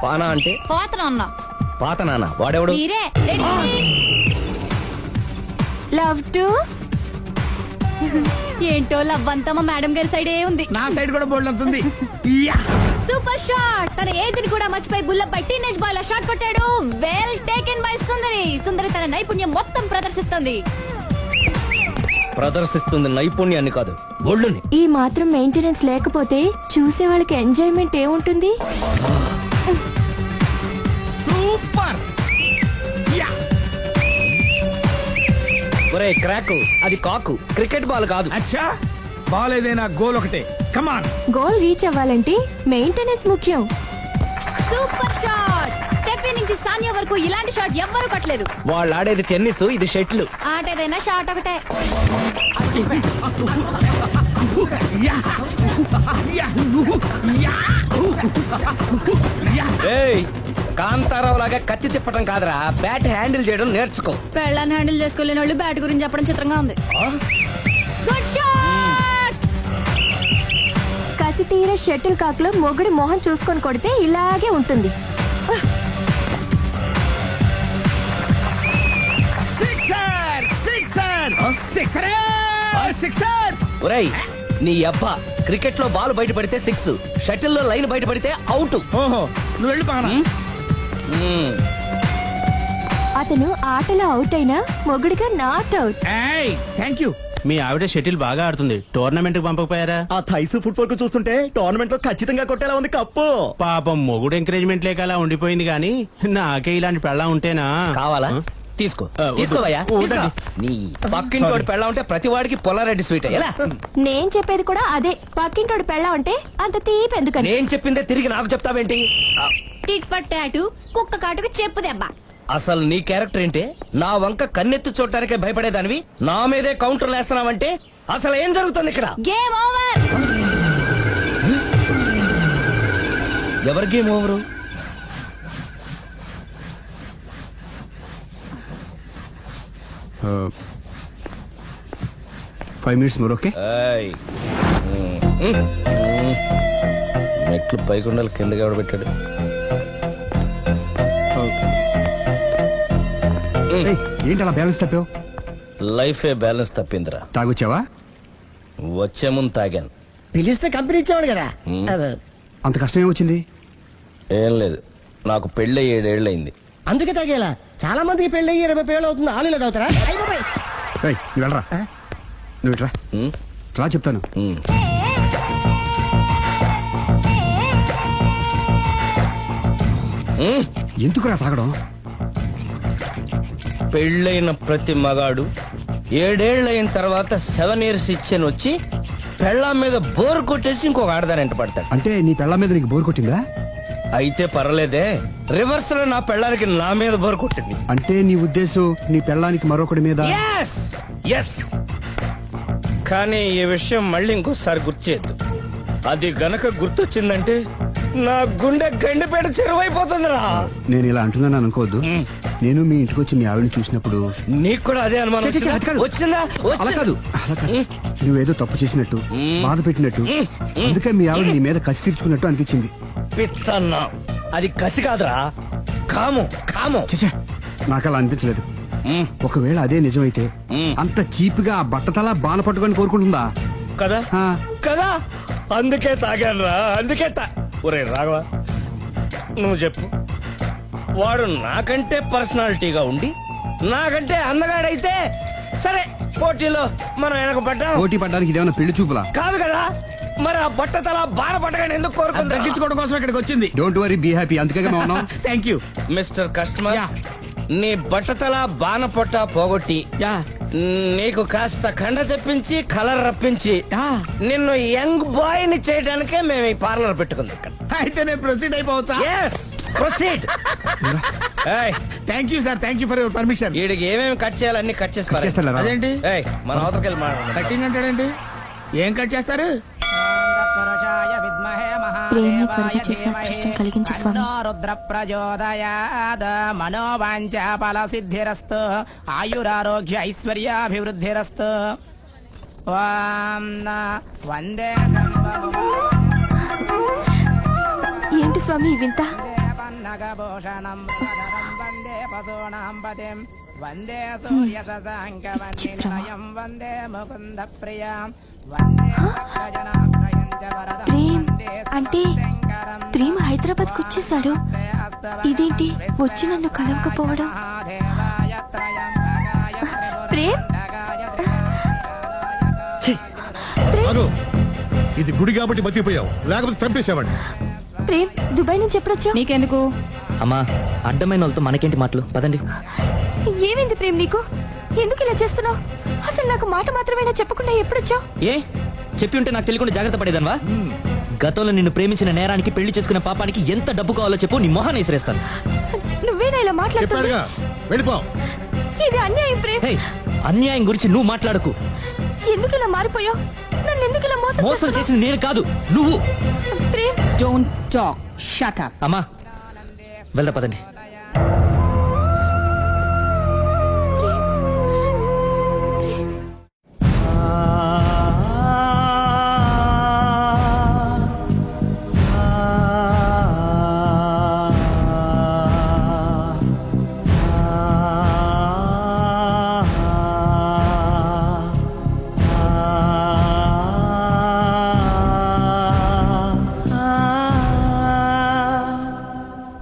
పానా అంటే పాత నాన్న. వాడెవడు? లవ్ టు ఏంటో లవ్ అంతా మా మేడం గారి సైడే ఉంది. నా సైడ్ కూడా బోల్డ్ అంతుంది. Super shot. తన ఏజ్ ని కూడా మర్చిపోయి బుల్లపై టీనేజ్ బాయ్ లా షాట్ కొట్టాడు. వెల్ టేకెన్ బై సుందరి తన నైపుణ్యం మొత్తం ప్రదర్శిస్తుంది నైపుణ్యాన్ని కాదు, ఒళ్ళుని. ఈ మాత్రం మెయింటెనెన్స్ లేకపోతే చూసే వాళ్ళకి ఎంజాయ్మెంట్ ఏముంటుంది? సూపర్. ఒరే క్రాకు, అది కాకు, క్రికెట్ బాల్ కాదు. అచ్చా, బాల్ ఏదైనా గోల్ ఒకటే. కమాన్. గోల్ రీచ్ అవ్వాలంటే మెయింటెనెన్స్ ముఖ్యం. Super shot. స్టెఫీ నుంచి సానియా వరకు ఇలాంటి షాట్ ఎవ్వరూ కొట్టలేదు. వాళ్ళు ఆడేది టెన్నిస్, ఇది షటిల్. ఆట ఏదైనా షాట్ ఒకటే. కాంతారావు లాగా కత్తి తిప్పటం కాదురా, బ్యాట్ హ్యాండిల్ చేయడం నేర్చుకో. పెళ్ళాన్ని హ్యాండిల్ చేసుకోలేని వాళ్ళు బ్యాట్ గురించి చెప్పడం చిత్రంగా ఉంది. Good shot. కసి తీర షటిల్ కాక్ లో మొగుడి మొహం చూసుకొని కొడితే ఇలాగే ఉంటుంది. ఒరేయ్, నీ అబ్బా, క్రికెట్ లో బాల్ బయట పడితే 6, షటిల్ లో లైన్ బయట పడితే అవుట్. ఓహో, నువ్వు వెళ్ళి పానా. అతను ఆటలో అవుట్ అయినా మొగుడిగా నాట్ అవుట్. Thank you. మీ ఆవిడ షటిల్ బాగా ఆడుతుంది, టోర్నమెంట్ కి పంపకపోయారా? ఆ థైస్ ఫుట్బాల్ కు చూస్తుంటే టోర్నమెంట్ లో ఖచ్చితంగా కొట్టేలా ఉంది కప్పు. పాపం మొగుడు ఎంకరేజ్మెంట్ లేక అలా ఉండిపోయింది గానీ నాకే ఇలాంటి పెళ్ళా ఉంటేనా. కావాలా? తీసుకో, తీసుకోవయ్యా. నీ పక్కింటోడి పెళ్ళ ఉంటే ప్రతి వాడికి పొలారెడ్డి స్వీట్. ఎలా? నేను చెప్పేది కూడా అదే. పక్కింటోడు పెళ్ళా ఉంటే అంత తీపి ఎందుకని? నేను చెప్పిందే తిరిగి నాకు చెప్తావేంటి? టిట్ ఫర్ టాటూ, కుక్క కాటుకు చెప్పు దెబ్బ. అసలు నీ క్యారెక్టర్ ఏంటి? నా వంక కన్నెత్తి చూడటానికే భయపడేదానివి నా మీదే కౌంటర్ వేస్తున్నావంటే అసలు ఏం జరుగుతుంది ఇక్కడ? Game over. ఎవరి game over? Uh, 5 minutes more, okay? మెట్లు పైకుండాలి కిందకి ఎవడ పెట్టాడు. ఏంటి అలా బ్యాలెన్స్ తప్పావు? లైఫే బ్యాలెన్స్ తప్పిందిరా. తాగొచ్చావా? వచ్చే ముందు తాగాను. పిలిస్తే కంపెనీ ఇచ్చేవాడు కదా. అంత కష్టం ఏమొచ్చింది? ఏం లేదు, నాకు పెళ్ళి 7 ఏళ్ళయింది. అందుకే తాగేలా. చాలా మందికి పెళ్ళి 20 ఏళ్ళు అవుతుంది. ఆలు లేదు అవుతారా? నువ్వు వెళ్ళరా, నువ్వు ఇట్రా రా చెప్తాను. ఎందుకురా తాగడం? పెళ్ళైన ప్రతి మగాడు 7 ఏళ్ళైన తర్వాత 7 years ఇచ్చాను వచ్చి పెళ్ళాం మీద బోర్ కొట్టేసి ఇంకొక ఆడదానంట పడతాడు. అంటే నీ పెళ్ళాం మీద నీకు బోర్ కొట్టిందా? అయితే పర్లేదే, రివర్స్ లో నా పెళ్ళానికి నా మీద బోర్ కొట్టింది. అంటే నీ ఉద్దేశం నీ పెళ్ళానికి మరొకటి మీద? ఎస్. కానీ ఈ విషయం మళ్ళీ ఇంకోసారి గుర్తు చేయద్దు. అది గనక గుర్తొచ్చిందంటే నా గుండె గండిపేట చెరువైపోతుందిరా. నేను ఇలా అంటున్నాను అనుకోవద్దు. నేను మీ ఇంటికి వచ్చి మీ ఆవిడని చూసినప్పుడు నీకు కూడా అదే అనుమానం వచ్చిందా? అలా కాదు. నువ్వేదో తప్పు చేసినట్టు, బాధ పెట్టినట్టు, అందుకే మీ ఆవిడ నీ మీద కసి తీర్చుకున్నట్టు అనిపించింది. పిచ్చన్నా, అది కసి కాదురా, కాము. నాకు అలా అనిపించలేదు. ఒకవేళ అదే నిజమైతే అంత చీప్ గా బట్టతలా బాణ పట్టుకొని కోరుకుంటుందా? కదా కదా, అందుకే తాగానురా, అందుకే ఒరే రాఘవ, నువ్వు చెప్పు. వాడు నాకంటే పర్సనాలిటీగా ఉండి నాకంటే అందగాడైతే సరే, పోటీలో మనం వెనక పడ్డా. పోటీ పడ్డానికి ఇదేమన్నా పెళ్లి చూపులా? కాదు కదా, మరి ఆ బట్టతల బాధ పట్టగానే ఎందుకు కోరుకుంది? తగ్గించుకోవడం కోసం ఇక్కడికి వచ్చింది. Don't worry, be happy. అందుకే థ్యాంక్ యూ మిస్టర్ కస్టమర్. నీ బట్టతల బాణ పొట్ట పోగొట్టి నీకు కాస్త కండ తెప్పించి కలర్ రప్పించి నిన్ను యంగ్ బాయ్ ని చేయడానికే మేము ఈ పార్లర్ పెట్టుకుంది ఇక్కడ. అయితే నేను ప్రొసీడ్ అయిపోవచ్చా? Proceed. Thank you sir, thank you for your permission. వీడికి ఏమేమి కట్ చేయాలి అన్ని కట్ చేస్తారు. అదేంటి మన అవతలకి వెళ్ళి కటింగ్ అంటాడండి? ఏం కట్ చేస్తారు? ప్రేమని కలుగు చేసిన కష్టం కలిగించు స్వామి. రుద్ర ప్రచోదయాద్ మనోవాంఛ ఫల సిద్ధిరస్తు ఆయురారోగ్య ఐశ్వర్యాభివృద్ధిరస్తు. వందే ఏంటి స్వామి వింత? పన్నగభూషణం వందే పశూనాం పతిం వందే సూర్య శశాంకవన్నిలయం వందే ముకుంద ప్రియాం వందే భక్తజనాశ్రయం చ వరదం వందే అంటే ప్రేమ హైదరాబాద్ కు వచ్చేసాడు. ఇదేంటి వచ్చి నన్ను కలవకపోవడం? ప్రేమ్, ఇది గుడి కాబట్టి బతికిపోయావు, లేకపోతే చంపేసేవాడిని. ప్రేమ్, దుబాయ్ నుంచి ఎప్పుడొచ్చా? నీకెందుకు? అమ్మా, అడ్డమైన వాళ్ళతో మనకేంటి మాటలు? పదండి. ఏమైంది ప్రేమ్ నీకు? ఎందుకు ఇలా చేస్తున్నావు? అసలు నాకు మాట మాత్రమేనా చెప్పకుండా ఎప్పుడొచ్చావు? ఏ చెప్పి ఉంటే నాకు తెలియకుండా జాగ్రత్త పడేదన్వా? గతంలో నిన్ను ప్రేమించిన నేరానికి, పెళ్లి చేసుకున్న పాపానికి ఎంత డబ్బు కావాలో చెప్పు, నీ మొహాన్ని విసిరేస్తాను. నువ్వేనా ఇలా మాట్లాడుతున్నావు? వెళ్ళిపో. ఇది అన్యాయం ప్రేమ్. అన్యాయం గురించి నువ్వు మాట్లాడకు. ఎందుకు ఇలా మారిపోయావు? నన్ను ఎందుకు ఇలా మోసం చేసింది నేను కాదు, నువ్వు. Prem, don't talk, shut up. అమ్మా వెళ్దా, పదండి.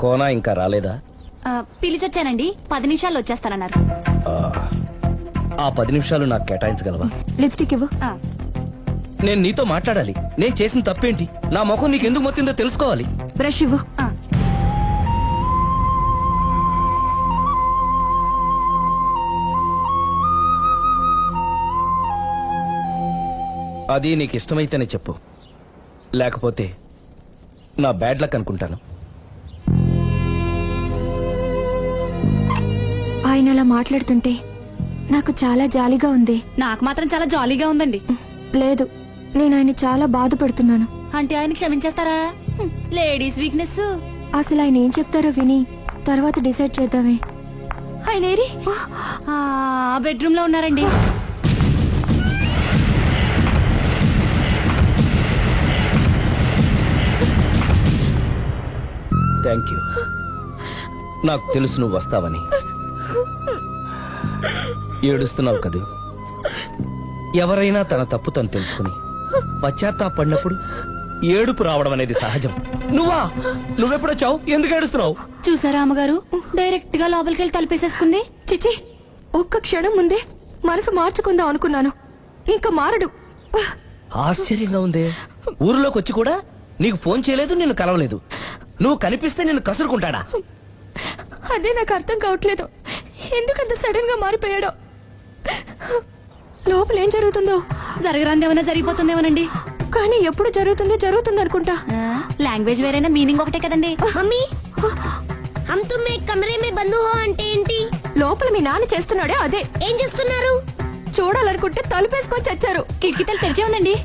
కోనా ఇంకా రాలేదా? పిలిచొచ్చానండి, 10 నిమిషాల్లో వచ్చేస్తానన్నారు. ఆ 10 నిమిషాలు నాకు కేటాయించగలవా? లిప్స్టిక్ ఇవ్వు. నేను నీతో మాట్లాడాలి. నేను చేసిన తప్పేంటి, నా ముఖం నీకు ఎందుకు మొత్తిందో తెలుసుకోవాలి. బ్రష్ ఇవ్వు. అది నీకు ఇష్టమైతేనే చెప్పు, లేకపోతే నా బ్యాడ్ లక్ అనుకుంటాను. ఆయన అలా మాట్లాడుతుంటే నాకు చాలా జాలీగా ఉంది. నాకు మాత్రం చాలా జాలీగా ఉందండి. లేదు, నేను ఆయన చాలా బాధపడుతున్నాను. అంటే ఆయన క్షమించేస్తారా? Ladies weakness. అసలు ఆయన ఏం చెప్తారో విని తర్వాత డిసైడ్ చేద్దామే. ఆయన ఏరి? బెడ్రూమ్ లో ఉన్నారండి. Thank you. నాకు తెలుసు నువ్వు వస్తావని. ఏడుస్తున్నావు కదూ. ఎవరైనా తన తప్పు తను తెలుసుకుని పశ్చాత్తాపడినప్పుడు ఏడుపు రావడం అనేది సహజం. నువ్వెప్పుడొచ్చావు? ఎందుకు ఏడుస్తున్నావు? చూసారా అమ్మగారు, డైరెక్ట్ గా లోపలికి వెళ్ళి తలుపేసేసుకుంది. చిచి, ఒక్క క్షణం ముందే మనసు మార్చుకుందాం అనుకున్నాను, ఇంకా మారడు. ఆశ్చర్యంగా ఉందే. ఊరిలోకి వచ్చి కూడా నీకు ఫోన్ చేయలేదు, నిన్ను కలవలేదు. నువ్వు కనిపిస్తే నిన్ను కసురుకుంటాడా? అదే నాకు అర్థం కావట్లేదు, ఎందుకంత సడన్ గా మారిపోయాడో. లోపల ఏం జరుగుతుందో. జరగరాందేమన్నా జరిగిపోతుందేమోనండి. కానీ ఎప్పుడు జరుగుతుంది అనుకుంటా. లాంగ్వేజ్ వేరైనా మీనింగ్ ఒకటే కదండి. మమ్మీ హమ్ తుమ్ ఏక్ కమరే మే బంద్ హో అంటే ఏంటి? లోపల మీ నాన్న చేస్తున్నాడే అదే. ఏం చేస్తున్నారు? చూడాలనుకుంటే తలుపేసుకొని చచ్చారు. కిటికీ తలుపు తెరిచే ఉందండి.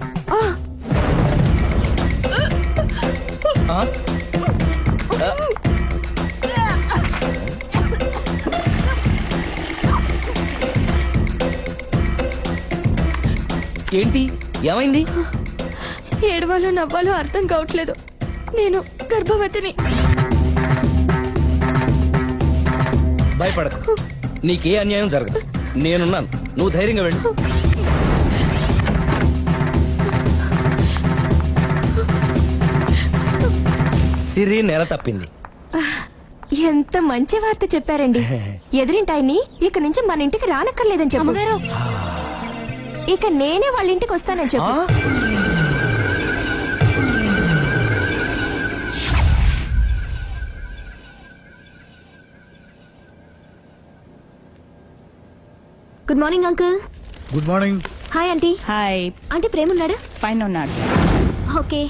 ఏంటి, ఏమైంది? ఏడవాలో నవ్వాలో అర్థం కావట్లేదు. నేను గర్భవతిని. భయపడకు, నీకే అన్యాయం జరగదు. నేనున్నాను, నువ్వు ధైర్యంగా వెళ్ళు. సిరి నెల తప్పింది. ఎంత మంచి వార్త చెప్పారండి. ఎదురింటాయని ఇక నుంచి మన ఇంటికి రానక్కర్లేదని చెప్పగారు. ఇక నేనే వాళ్ళ ఇంటికి వస్తానని చెప్పు. Good morning uncle. Good morning. Hi aunty. Hi. Aunty Prem ఉన్నాడా? పైన ఉన్నాడు. ఓకే.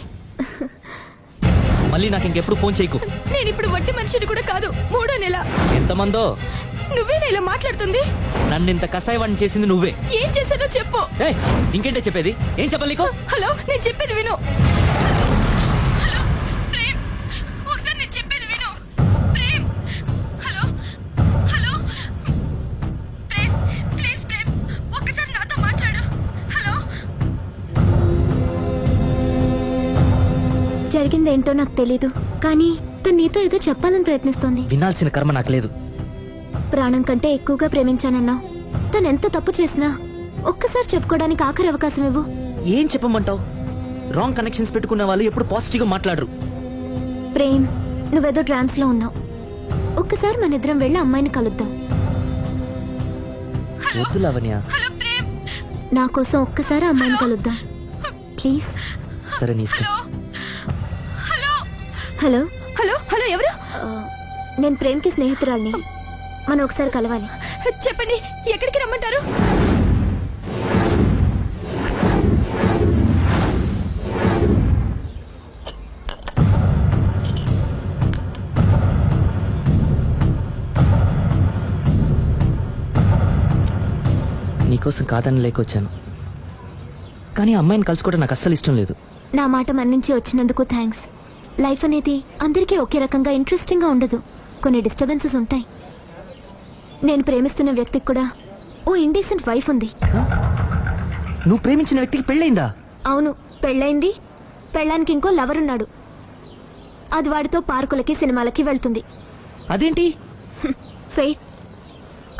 మళ్ళీ నాకు ఇంకెప్పుడు ఫోన్ చేయకు. నేను ఇప్పుడు వట్టి మనిషిని కూడా కాదు, 3వ నెల. ఎంతమందో? నువ్వేనా ఇలా మాట్లాడుతుంది? నన్ను ఇంత కసాయవాణ్ణి చేసింది నువ్వే. ఏం చేశానో చెప్పు. ఏయ్, ఇంకేంటే చెప్పేది? ఏం చెప్పాలి నీకు? హలో, నేను చెప్పేది విను. హలో ప్రేమ్, ఒకసారి నేను చెప్పేది విను. Prem, hello hello Prem, please Prem, ఒక్కసారి నాతో మాట్లాడు. హలో. జరిగిందేంటో నాకు తెలీదు, కానీ తను నీతో ఏదో చెప్పాలని ప్రయత్నిస్తోంది. వినాల్సిన కర్మ నాకు లేదు. ప్రాణం కంటే ఎక్కువగా ప్రేమించానన్నావు. తనెంత తప్పు చేసినా ఒక్కసారి చెప్పుకోవడానికి ఆఖరి అవకాశం ఇవ్వు. ఏం చెప్పమంటావు? రాంగ్ కనెక్షన్స్ పెట్టుకున్న వాళ్ళు ఎప్పుడు పాజిటివ్ గా మాట్లాడరు. ప్రేమ్, నువ్వేదో ట్రాన్స్ లో ఉన్నావు. ఒక్కసారి మన ఇద్దరం వెళ్ళి అమ్మాయిని కలుద్దాం. వద్దు లావణ్య. నా కోసం ఒక్కసారి అమ్మాయిని కలుద్దాం ప్లీజ్. సరే, నీ ఇష్టం. హలో హలో హలో, ఎవరు? నేను ప్రేమ్కి స్నేహితురాల్ని. మనం ఒకసారి కలవాలి. చెప్పండి, ఎక్కడికి రమ్మంటారు? నీకోసం కాదని లేకొచ్చాను, కానీ అమ్మాయిని కలుసుకోవడం నాకు అస్సలు ఇష్టం లేదు. నా మాట మన్నించి వచ్చినందుకు థ్యాంక్స్. లైఫ్ అనేది అందరికీ ఒకే రకంగా ఇంట్రెస్టింగ్ గా ఉండదు. కొన్ని డిస్టర్బెన్సెస్ ఉంటాయి. నేను ప్రేమిస్తున్న వ్యక్తికి కూడా ఓ ఇండీసెంట్ వైఫ్ ఉంది. నువ్వు ప్రేమించిన వ్యక్తికి పెళ్ళైందా? అవును, పెళ్ళైంది. పెళ్ళానికి ఇంకో లవర్ ఉన్నాడు. అది వాడితో పార్కులకి సినిమాలకి వెళ్తుంది. అదేంటి? ఫెయిట్.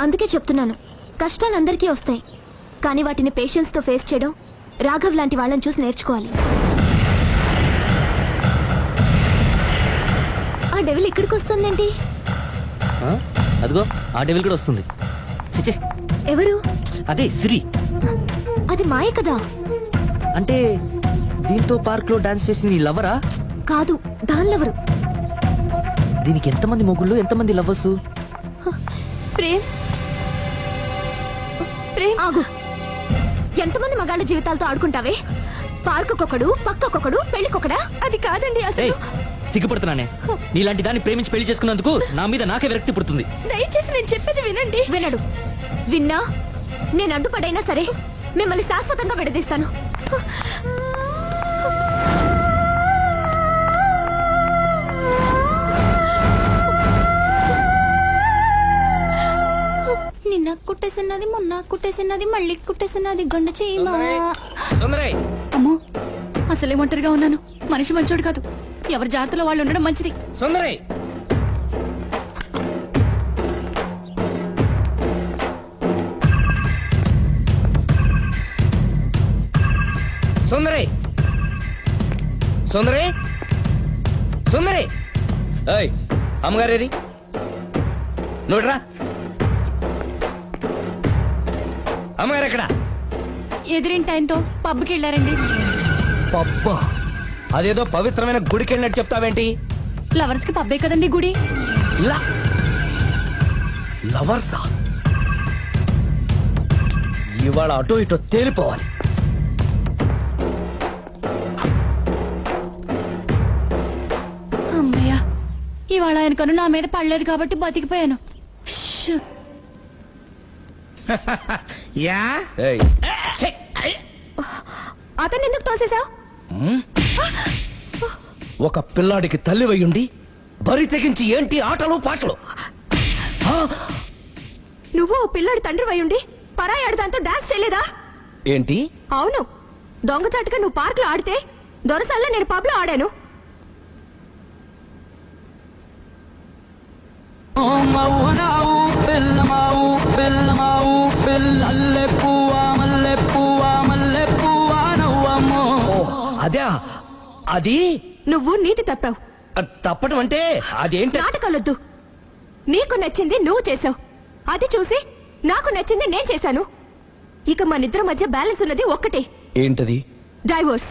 అందుకే చెప్తున్నాను, కష్టాలు అందరికీ వస్తాయి, కానీ వాటిని పేషెన్స్ తో ఫేస్ చేయడం రాఘవ్ లాంటి వాళ్ళని చూసి నేర్చుకోవాలి. ఆ డెవిల్ ఇక్కడికి వస్తుందేంటి? అదిగో ఆ డెవిల్ కూడా వస్తుంది. చిచ్చే, ఎవరు? అదే సిరి. అది మాయ కదా. అంటే దీంతో పార్క్ లో డాన్స్ చేసింది నీ లవరా? కాదు, దానిలెవరు? దీనికి ఎంతమంది మొగుళ్ళు, ఎంతమంది లవర్స్? ప్రేమ్, ప్రేమ్ ఆగు. ఎంతమంది మగాళ్ళ జీవితాలతో ఆడుకుంటావే? పార్కుకొకడు, పక్కకొకడు, పెళ్లికొకడా? అది కాదండి అసలు. సిగ్గుపడుతున్నానే. నీలాంటి దాన్ని ప్రేమించి పెళ్లి చేసుకున్నందుకు నా మీద నాకే విరక్తి పుడుతుంది. దయచేసి నేను చెప్పేది వినండి. వినడు. విన్నా నేను అడ్డుపడైనా సరే మిమ్మల్ని శాశ్వతంగా విడదీస్తాను. నిన్న కుట్టేసినది, మొన్న కుట్టేసినది, మళ్ళీ కుట్టేసినది గండ చీమ. అమ్మో, అసలే ఒంటరిగా ఉన్నాను. మనిషి మంచోడు కాదు. ఎవరి జాగ్రత్తలో వాళ్ళు ఉండడం మంచిది. సుందరై, సుందరి సుందరి ఏయ్ అమ్మగారేరి నువ్వురా అమ్మగారు ఎక్కడ? ఎదిరింటి ఆయనతో పబ్కి వెళ్ళారండి. పబ్బా అదేదో పవిత్రమైన గుడికి వెళ్ళినట్టు చెప్తావేంటి? లవర్స్ కి పబ్బే కదండి గుడి. లవర్సా? ఇవాళ అటో ఇటో తేలిపోవాలి. అమ్మయ్య, ఇవాళ ఆయన కను నా మీద పడలేదు కాబట్టి బతికిపోయాను. ష్. యా ఏయ్, ఛే! అతన్ని ఎందుకు తోసేశావు? ఉమ్? ఒక పిల్లాడికి తల్లివయ్యుండి బరి తెగించి ఏంటి ఆటలు పాటలు? నువ్వు ఓ పిల్లాడి తండ్రి అయ్యుండి పరాయాడు దాంతో డాన్స్ చేయలేదా? ఏంటి? అవును, దొంగచాటుగా నువ్వు పార్క్ లో ఆడితే దొరసల్లా నేను పబ్ లో ఆడాను. అదే అది నువ్వు నీతి తప్పావు. తప్పడం అంటే అదేంటి? నాటకాలొద్దు. నీకు నచ్చింది నువ్వు చేసావు, అది చూసి నాకు నచ్చింది నేను చేశాను. ఇక మన ఇద్దరి మధ్య బ్యాలెన్స్ ఉన్నది ఒక్కటే, ఏంటది? డైవోర్స్.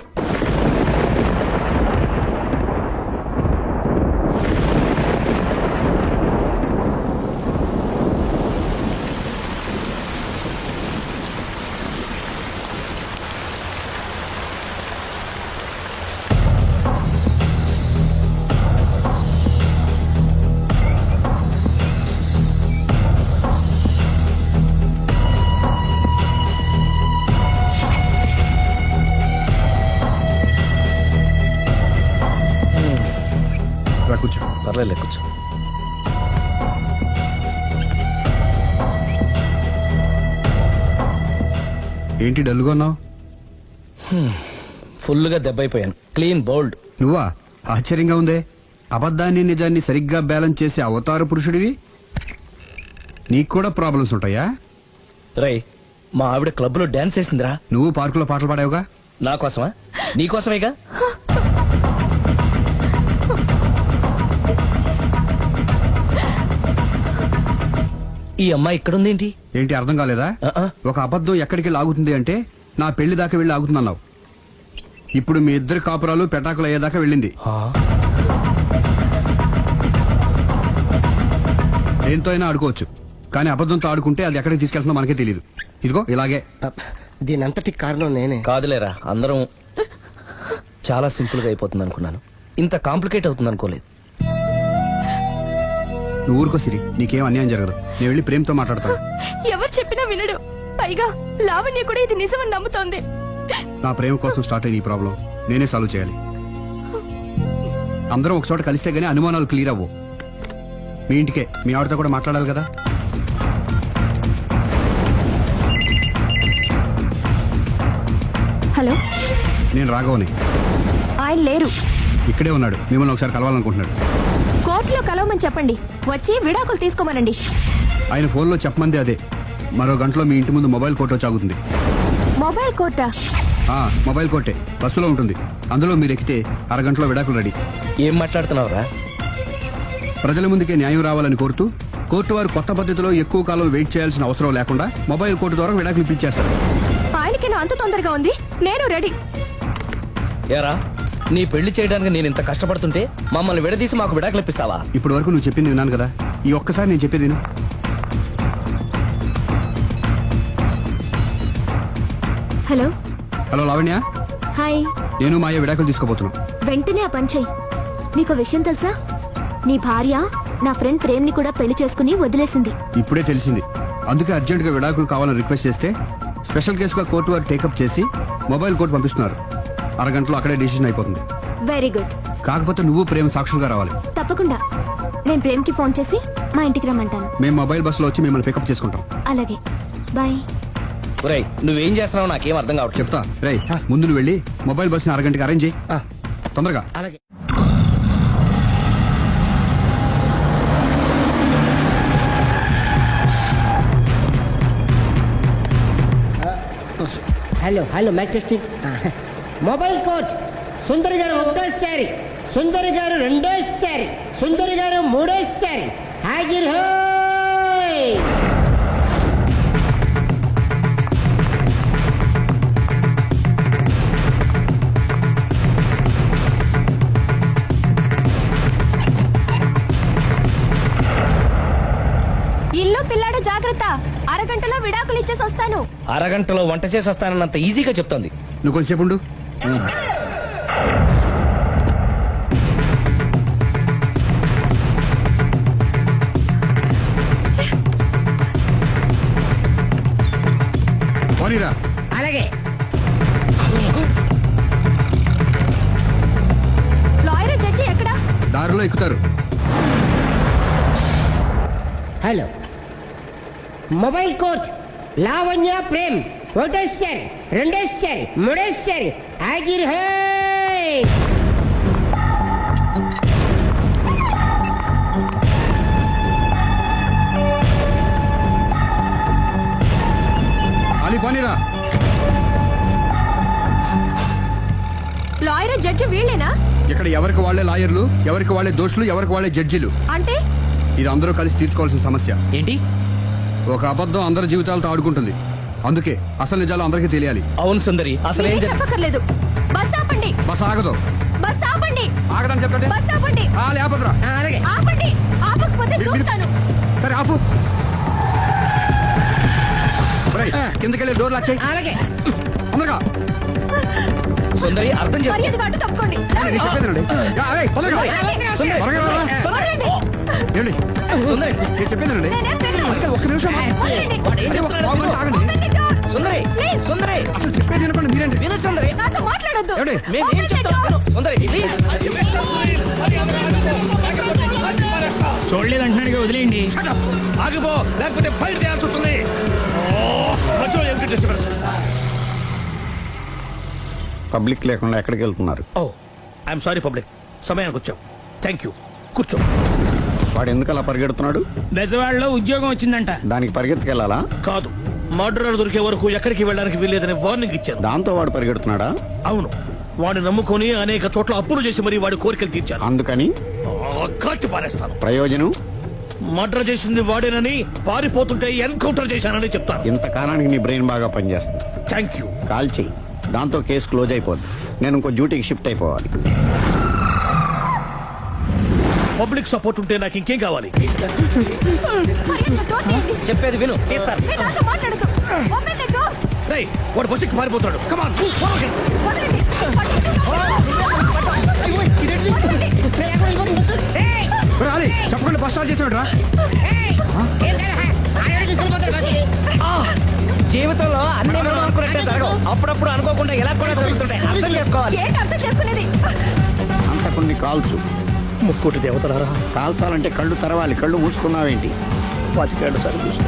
కూర్చో. పర్లేదు కూర్చో. ఏంటి డల్గా ఉన్నావు? ఫుల్గా దెబ్బైపోయాను. Clean bowled. నువ్వా? ఆశ్చర్యంగా ఉందే. అబద్ధాన్ని నిజాన్ని సరిగ్గా బ్యాలెన్స్ చేసే అవతార పురుషుడివి. నీకు కూడా ప్రాబ్లమ్స్ ఉంటాయా? రై, మా ఆవిడ క్లబ్ లో డాన్స్ వేసిందిరా. నువ్వు పార్కులో పాటలు పాడావుగా? నా కోసమా? నీకోసమేగా. ఈ అమ్మాయి ఇక్కడుందేంటి? ఏంటి అర్థం కాలేదా? ఒక అబద్ధం ఎక్కడికి లాగుతుంది అంటే నా పెళ్లి దాకా వెళ్ళి ఆగుతుందన్నావు. ఇప్పుడు మీ ఇద్దరు కాపురాలు పెటాకులు అయ్యేదాకా వెళ్ళింది. దేంతో అయినా ఆడుకోవచ్చు, కానీ అబద్ధంతో ఆడుకుంటే అది ఎక్కడికి తీసుకెళ్తుందో మనకే తెలియదు. ఇదిగో ఇలాగే. దీని అంతటి కారణం నేనే. కాదులేరా, అందరం చాలా సింపుల్ గా అయిపోతుంది అనుకున్నాను. ఇంత కాంప్లికేట్ అవుతుంది అనుకోలేదు. నువ్వు ఊరుకో సిరి, నీకేం అన్యాయం జరగదు. నేను వెళ్ళి ప్రేమతో మాట్లాడతాను. ఎవరు చెప్పినా వినడు. పైగా లావణ్య కూడా ఇది నిజమని నమ్ముతోంది. నా ప్రేమ కోసం స్టార్ట్ అయిన ఈ ప్రాబ్లం నేనే సాల్వ్ చేయాలి. అందరం ఒక చోట కలిస్తే గానీ అనుమానాలు క్లియర్ అవ్వు. మీ ఇంటికే, మీ ఆవిడతో కూడా మాట్లాడాలి కదా. హలో, నేను రాఘవని. ఆయన లేరు. ఇక్కడే ఉన్నాడు. మిమ్మల్ని ఒకసారి కలవాలనుకుంటున్నాడు. కోర్టులో కలవమని చెప్పండి, వచ్చి విడాకులు తీసుకోమనండి. ఆయన ఫోన్లో చెప్పమంది అదే. మరో గంటలో మీ ఇంటి ముందు మొబైల్ కోర్టు వచ్చి ఆగుతుంది. మొబైల్ కోర్టా? మొబైల్ కోర్టే, బస్సులో ఉంటుంది. అందులో మీరు ఎక్కితే అరగంటలో విడాకులు రెడీ. ఏం మాట్లాడుతున్నావురా? ప్రజల ముందుకే న్యాయం రావాలని కోరుతూ కోర్టు వారు కొత్త పద్ధతిలో ఎక్కువ కాలం వెయిట్ చేయాల్సిన అవసరం లేకుండా మొబైల్ కోర్టు ద్వారా విడాకులు ఇప్పించేస్తారు. ఆయనకి అంత తొందరగా ఉంది, నేను రెడీ. ఏరా, నీ పెళ్లి చేయడానికి నేను ఇంత కష్టపడుతుంటే మమ్మల్ని విడదీసి మాకు విడాకులు ఇప్పిస్తావా? ఇప్పటి వరకు నువ్వు చెప్పింది విన్నాను కదా, ఈ ఒక్కసారి నేను చెప్పేది విను. హలో. హలో లావణ్య. హాయ్. నేను మాయ విడాకులు తీసుకోబోతున్నాను. వెంటనే ఆ పని చెయ్యి. నీకు విషయం తెలుసా? నీ భార్య నా ఫ్రెండ్ ప్రేమ్ని కూడా పెళ్లి చేసుకుని వదిలేసింది. ఇప్పుడే తెలిసింది. అందుకే అర్జెంట్ గా విడాకులు కావాలని రిక్వెస్ట్ చేస్తే స్పెషల్ కేసుగా కోర్టు వారు టేకప్ చేసి మొబైల్ కోర్టు పంపిస్తున్నారు. అరగంటలో అక్కడే డిసిషన్ అయిపోతుంది. Very good. కాకపోతే నువ్వు ప్రేమ సాక్షులుగా రావాలి. తప్పకుండా. నేను ప్రేమ్కి ఫోన్ చేసి మా ఇంటికి రమ్మంటాను. మేము మొబైల్ బస్సులో వచ్చి మిమ్మల్ని పికప్ చేసుకుంటాం. అలాగే, బాయ్. రేయ్, నువ్వేం చేస్తున్నావు నాకేం అర్థం కావట్లేదు. చెప్తా. రేయ్, ముందు నువ్వు వెళ్ళి మొబైల్ బస్సుని అరగంటకి అరేంజ్ చేయి. తొందరగా. అలాగే. Hello hello mike testing. Mobile coach Sundari garu ఒకటోసారి, సుందరి గారు రెండోసారి, సుందరి గారు మూడోసారి. హాజరు హోయ్. ఇల్లు పిల్లాడు జాగ్రత్త, అరగంటలో విడాకులు ఇచ్చేసి వస్తాను. అరగంటలో వంట చేసి వస్తానన్నంత ఈజీగా చెప్తోంది. నువ్వు కొంచెంసేపు ఉండు. పోనీరా. అలాగే. లాయర్ జడ్జి ఎక్కడా? దారిలో ఎక్కుతారు. Hello, mobile coach Lavanya Prem ఒకటోసారి, రెండోసారి, మూడోసారి. హాజరు హోయ్. అలీ పోనీరా. లాయర్ జడ్జి వీళ్ళేనా? ఇక్కడ ఎవరికి వాళ్ళే లాయర్లు, ఎవరికి వాళ్ళే దోషులు, ఎవరికి వాళ్ళే జడ్జిలు. అంటే ఇది అందరూ కలిసి తీర్చుకోవాల్సిన సమస్య. ఏంటి? ఒక అబద్ధం అందరి జీవితాలతో ఆడుకుంటుంది. అందుకే అసలు నిజాలు అందరికీ తెలియాలి. అవును సుందరి, అసలు ఏం జరిగింది? చెప్పక్కర్లేదు. బస్ ఆపండి. బస్ ఆగదు. బస్ ఆపండి. ఆగడం చెప్పండి. బస్ ఆపండి. లేపదురా. అలాగే. ఆపండి. ఆపకపోతే దూకుతాను. సరే ఆపు. కిందకెళ్ళి డోర్ లాక్ చేయి. అలాగే. తొందరగా. సుందరి అర్థం చేసుకో. మర్యాదగా అడ్డు తప్పుకోండి. నేను చెప్పేదేనండి. తొందరగా. త్వరగా రారా. ఏండి సుందరి నేను చెప్పేదేనండి. అందుకే ఒక్క నిమిషం ఆగండి. సుందరి, సుందరి అసలు చెప్పేది వినపండి. మీరేంటి? విను సుందరి. నాతో మాట్లాడొద్దు. మేము ఏం చెప్తాం సుందరి? చూడలేదు అంటున్నాడు, వదిలేయండి. ఆగిపో, లేకపోతే ఫైర్ చేయాల్సి వస్తుంది. పబ్లిక్ లేకుండా ఎక్కడికి వెళ్తున్నారు? ఓ ఐఎమ్ సారీ పబ్లిక్, సమయానికి వచ్చాం. థ్యాంక్ యూ, కూర్చో. వాడు ఎందుకు అలా పరిగెడుతున్నాడు? బెజవాడలో ఉద్యోగం వచ్చిందంట. దానికి పరిగెత్తుకెళ్ళాలా? కాదు, మర్డరర్ దొరికే వరకు ఎక్కడికి వెళ్ళడానికి వీల్లేదని వార్నింగ్ ఇచ్చారు. దాంతో వాడు పరిగెడుతున్నాడా? అవును, వాడిని నమ్ముకొని అనేక చోట్ల అప్పులు చేసి మరి వాడి కోరికలు తీర్చారు. అందుకని కాల్చి పారేస్తాను. ప్రయోజనం? మర్డర్ చేసింది వాడేనని, పారిపోతుంటే ఎన్కౌంటర్ చేశానని చెప్తాను. ఇంతకాలానికి నీ బ్రెయిన్ బాగా పనిచేస్తుంది. Thank you. కాల్ చెయ్యి, దాంతో కేసు క్లోజ్ అయిపోద్ది. నేను ఇంకో డ్యూటీకి షిఫ్ట్ అయిపోవాలి. పబ్లిక్ సపోర్ట్ ఉంటే నాకు ఇంకేం కావాలి? చెప్పేది విను. తీస్తారు. నాతో మాట్లాడొద్దు. Open the door. రేయ్, వాడు బస్సుకి పారిపోతాడు. కమాన్. చెప్పకుండా బస్ స్టార్ట్ చేసాడు రా. జీవితంలో అన్ని మనం అనుకున్నట్టే జరగవు. అప్పుడప్పుడు అనుకోకుండా ఎలా కూడా జరుగుతుంటాయి. అర్థం చేసుకోవాలి. ఏంటి అర్థం చేసుకునేది? అంతకుని కాల్చు. ముక్కోటి దేవతలారా, కాల్చాలంటే కళ్ళు తెరవాలి. కళ్ళు మూసుకున్నావేంటి? 25 సార్లు చూసిన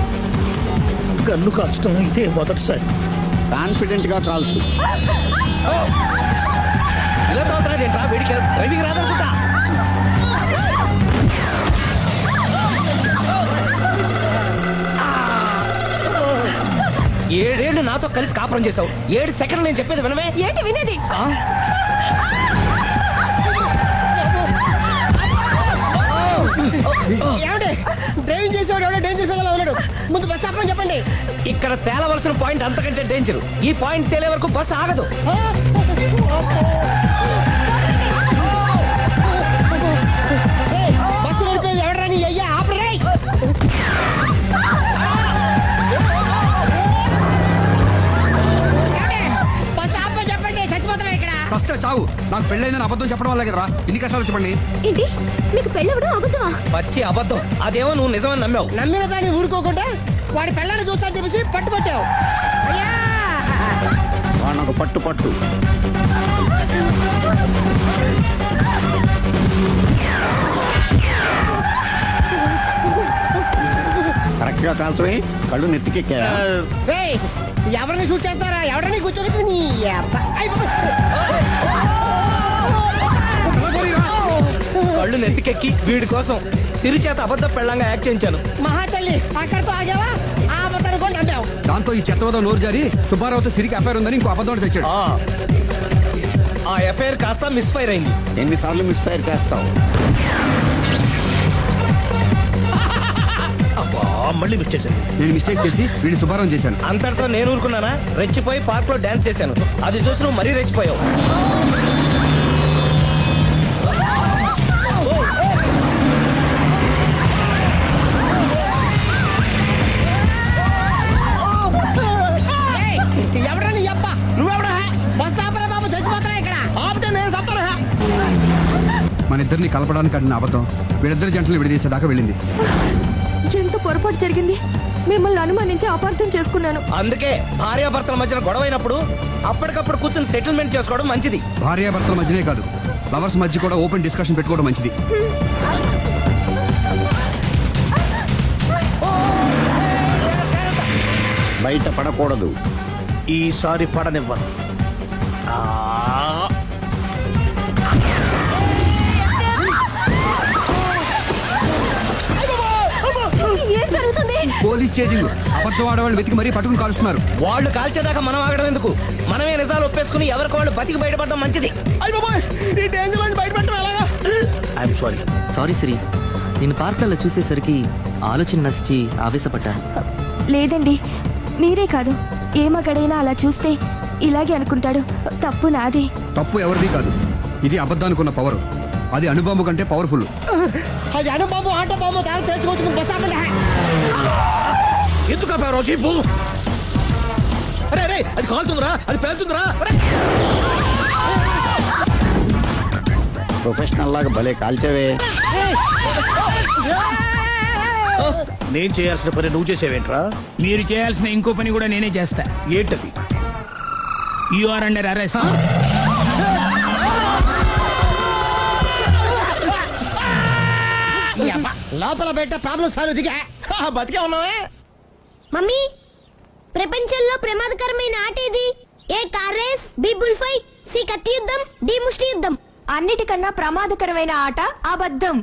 గన్ను కాల్చడం ఇదే మొదటిసారి. కాన్ఫిడెంట్ గా కాల్చు. ఇలా తోతున్నాడు ఏంట్రా? వీడికి డ్రైవింగ్ రాదనుకుంటా. ఏడేళ్లు నాతో కలిసి కాపురం చేసావు. 7 సెకండ్లు నేను చెప్పేది వినవే. ఏంటి వినేది? డ్రైవింగ్ చేసేవాడు ఎవడో డేంజర్ ఫీల్ ఉన్నాడు. ముందు బస్ ఆపమని చెప్పండి. ఇక్కడ తేలవలసిన పాయింట్ అంతకంటే డేంజర్. ఈ పాయింట్ తేలే వరకు బస్సు ఆగదు. బస్సు నడిపేది ఎవడరా నీ అయ్యా? ఆపరే. బస్ ఆపమని చెప్పండి, చచ్చిపోతున్నా ఇక్కడ. ఫస్ట్ చావు. నాకు పెళ్ళైందని అబద్ధం చెప్పడం వల్ల కదరా ఇన్ని కష్టాలు చెప్పండి. ఏంటి మీకు పెళ్ళవడం అబద్ధమా? పచ్చి అబద్ధం. అదేమో నువ్వు నిజమని నమ్మావు. నమ్మిన దాన్ని ఊరుకోకుండా వాడి పెళ్ళాన్ని చూస్తాను తెలిసి పట్టుబట్టావు. అయ్యా, వాడిని ఒక పట్టు పట్టు. కరెక్ట్ గా కాల్చవే. కళ్ళు నెత్తికెక్కా? రేయ్, ఎవరిని షూట్ చేస్తారా? ఎవరిని కూర్చోగచ్చు నీ అబ్బా. కళ్ళు నెత్తికెక్కి వీడి కోసం సిరి చేత అబద్ధం పెళ్ళంగా యాక్ట్ చేయించాను. మహాతల్లి, అక్కడితో ఆగావా? ఆ అబద్ధాన్ని కూడా నమ్మావు. దాంతో ఈ చెత్తవద నోరు జారి సుబ్బారావుతో సిరికి అఫైర్ ఉందని ఇంకో అబద్ధం తెచ్చాడు. ఆ ఎఫ్ఐఆర్ కాస్త మిస్ఫైర్ అయింది. ఎన్నిసార్లు మిస్ఫైర్ చేస్తావు? మళ్ళీ మిస్టేక్ నేను మిస్టేక్ చేసి వీడిని శుభారం చేశాను. అంతటితో నేను ఊరుకున్నానా? రెచ్చిపోయి పార్క్ లో డాన్స్ చేశాను. అది చూసి నువ్వు మరీ రెచ్చిపోయావు. ఎవరా నీ అబ్బా? నువ్వెవడా? బస్ ఆపరా బాబు, చచ్చిపోతారా ఇక్కడ? ఆపితే నేను సత్తారా? మన ఇద్దరిని కలపడానికి అడిగిన అబద్ధం వీళ్ళిద్దరి జంటలు విడదీసేదాకా వెళ్ళింది. ఎంత పొరపాటు జరిగింది. మిమ్మల్ని అనుమానించి అపార్థం చేసుకున్నాను. అందుకే భార్యాభర్తల మధ్యన గొడవ అయినప్పుడు అప్పటికప్పుడు కూర్చొని సెటిల్మెంట్ చేసుకోవడం మంచిది. భార్యాభర్తల మధ్యనే కాదు, లవర్స్ మధ్య కూడా ఓపెన్ డిస్కషన్ పెట్టుకోవడం మంచిది. బయట పడకూడదు. ఈసారి పడనివ్వను. ఏం జరుగుతుంది? Police chasing. అబద్ధం ఆడవాళ్ళు వెతికి మరీ పట్టుకుని కాలుస్తున్నారు. వాళ్ళు కాల్చేదాకా మనం ఆగడం ఎందుకు? మనమే నిజాలు ఒప్పేసుకుని ఎవరికి వాళ్ళు బతికి బయటపడడం మంచిది. I'm sorry. సారీ శ్రీ, నేను పార్కులలో చూసేసరికి ఆలోచన నచ్చి ఆవేశపడ్డాను. లేదండి, మీరే కాదు, ఏ మగాడైనా అలా చూస్తే ఇలాగే అనుకుంటాడు. తప్పు నాది. తప్పు ఎవరిది కాదు. ఇది అబద్ధానికున్న పవర్. అది అణుబాంబు కంటే పవర్ఫుల్. అది అణుబాంబు, ఆట బాంబు దాని తెచ్చుకోవచ్చు. బస్ ఆపండి. ఎందుకు ఆపావు చీపు? అరే అరే, అది కాలుతుందిరా, అది పేలుతుందిరా. ప్రొఫెషనల్ లాగా భలే కాల్చేవే. నేను చేయాల్సిన పని నువ్వు చేసేవేంట్రా? మీరు చేయాల్సిన ఇంకో పని కూడా నేనే చేస్తా. ఏంటది? You are under arrest. లోపల బయట ప్రాబ్లం సాల్వ్ దిగా బతికే ఉన్నావే. మమ్మీ, ప్రపంచంలో ప్రమాదకరమైన ఆట ఏది? A car race, B bull fight, C కత్తి యుద్ధం, డి ముష్టి యుద్ధం. అన్నిటికన్నా ప్రమాదకరమైన ఆట అబద్ధం.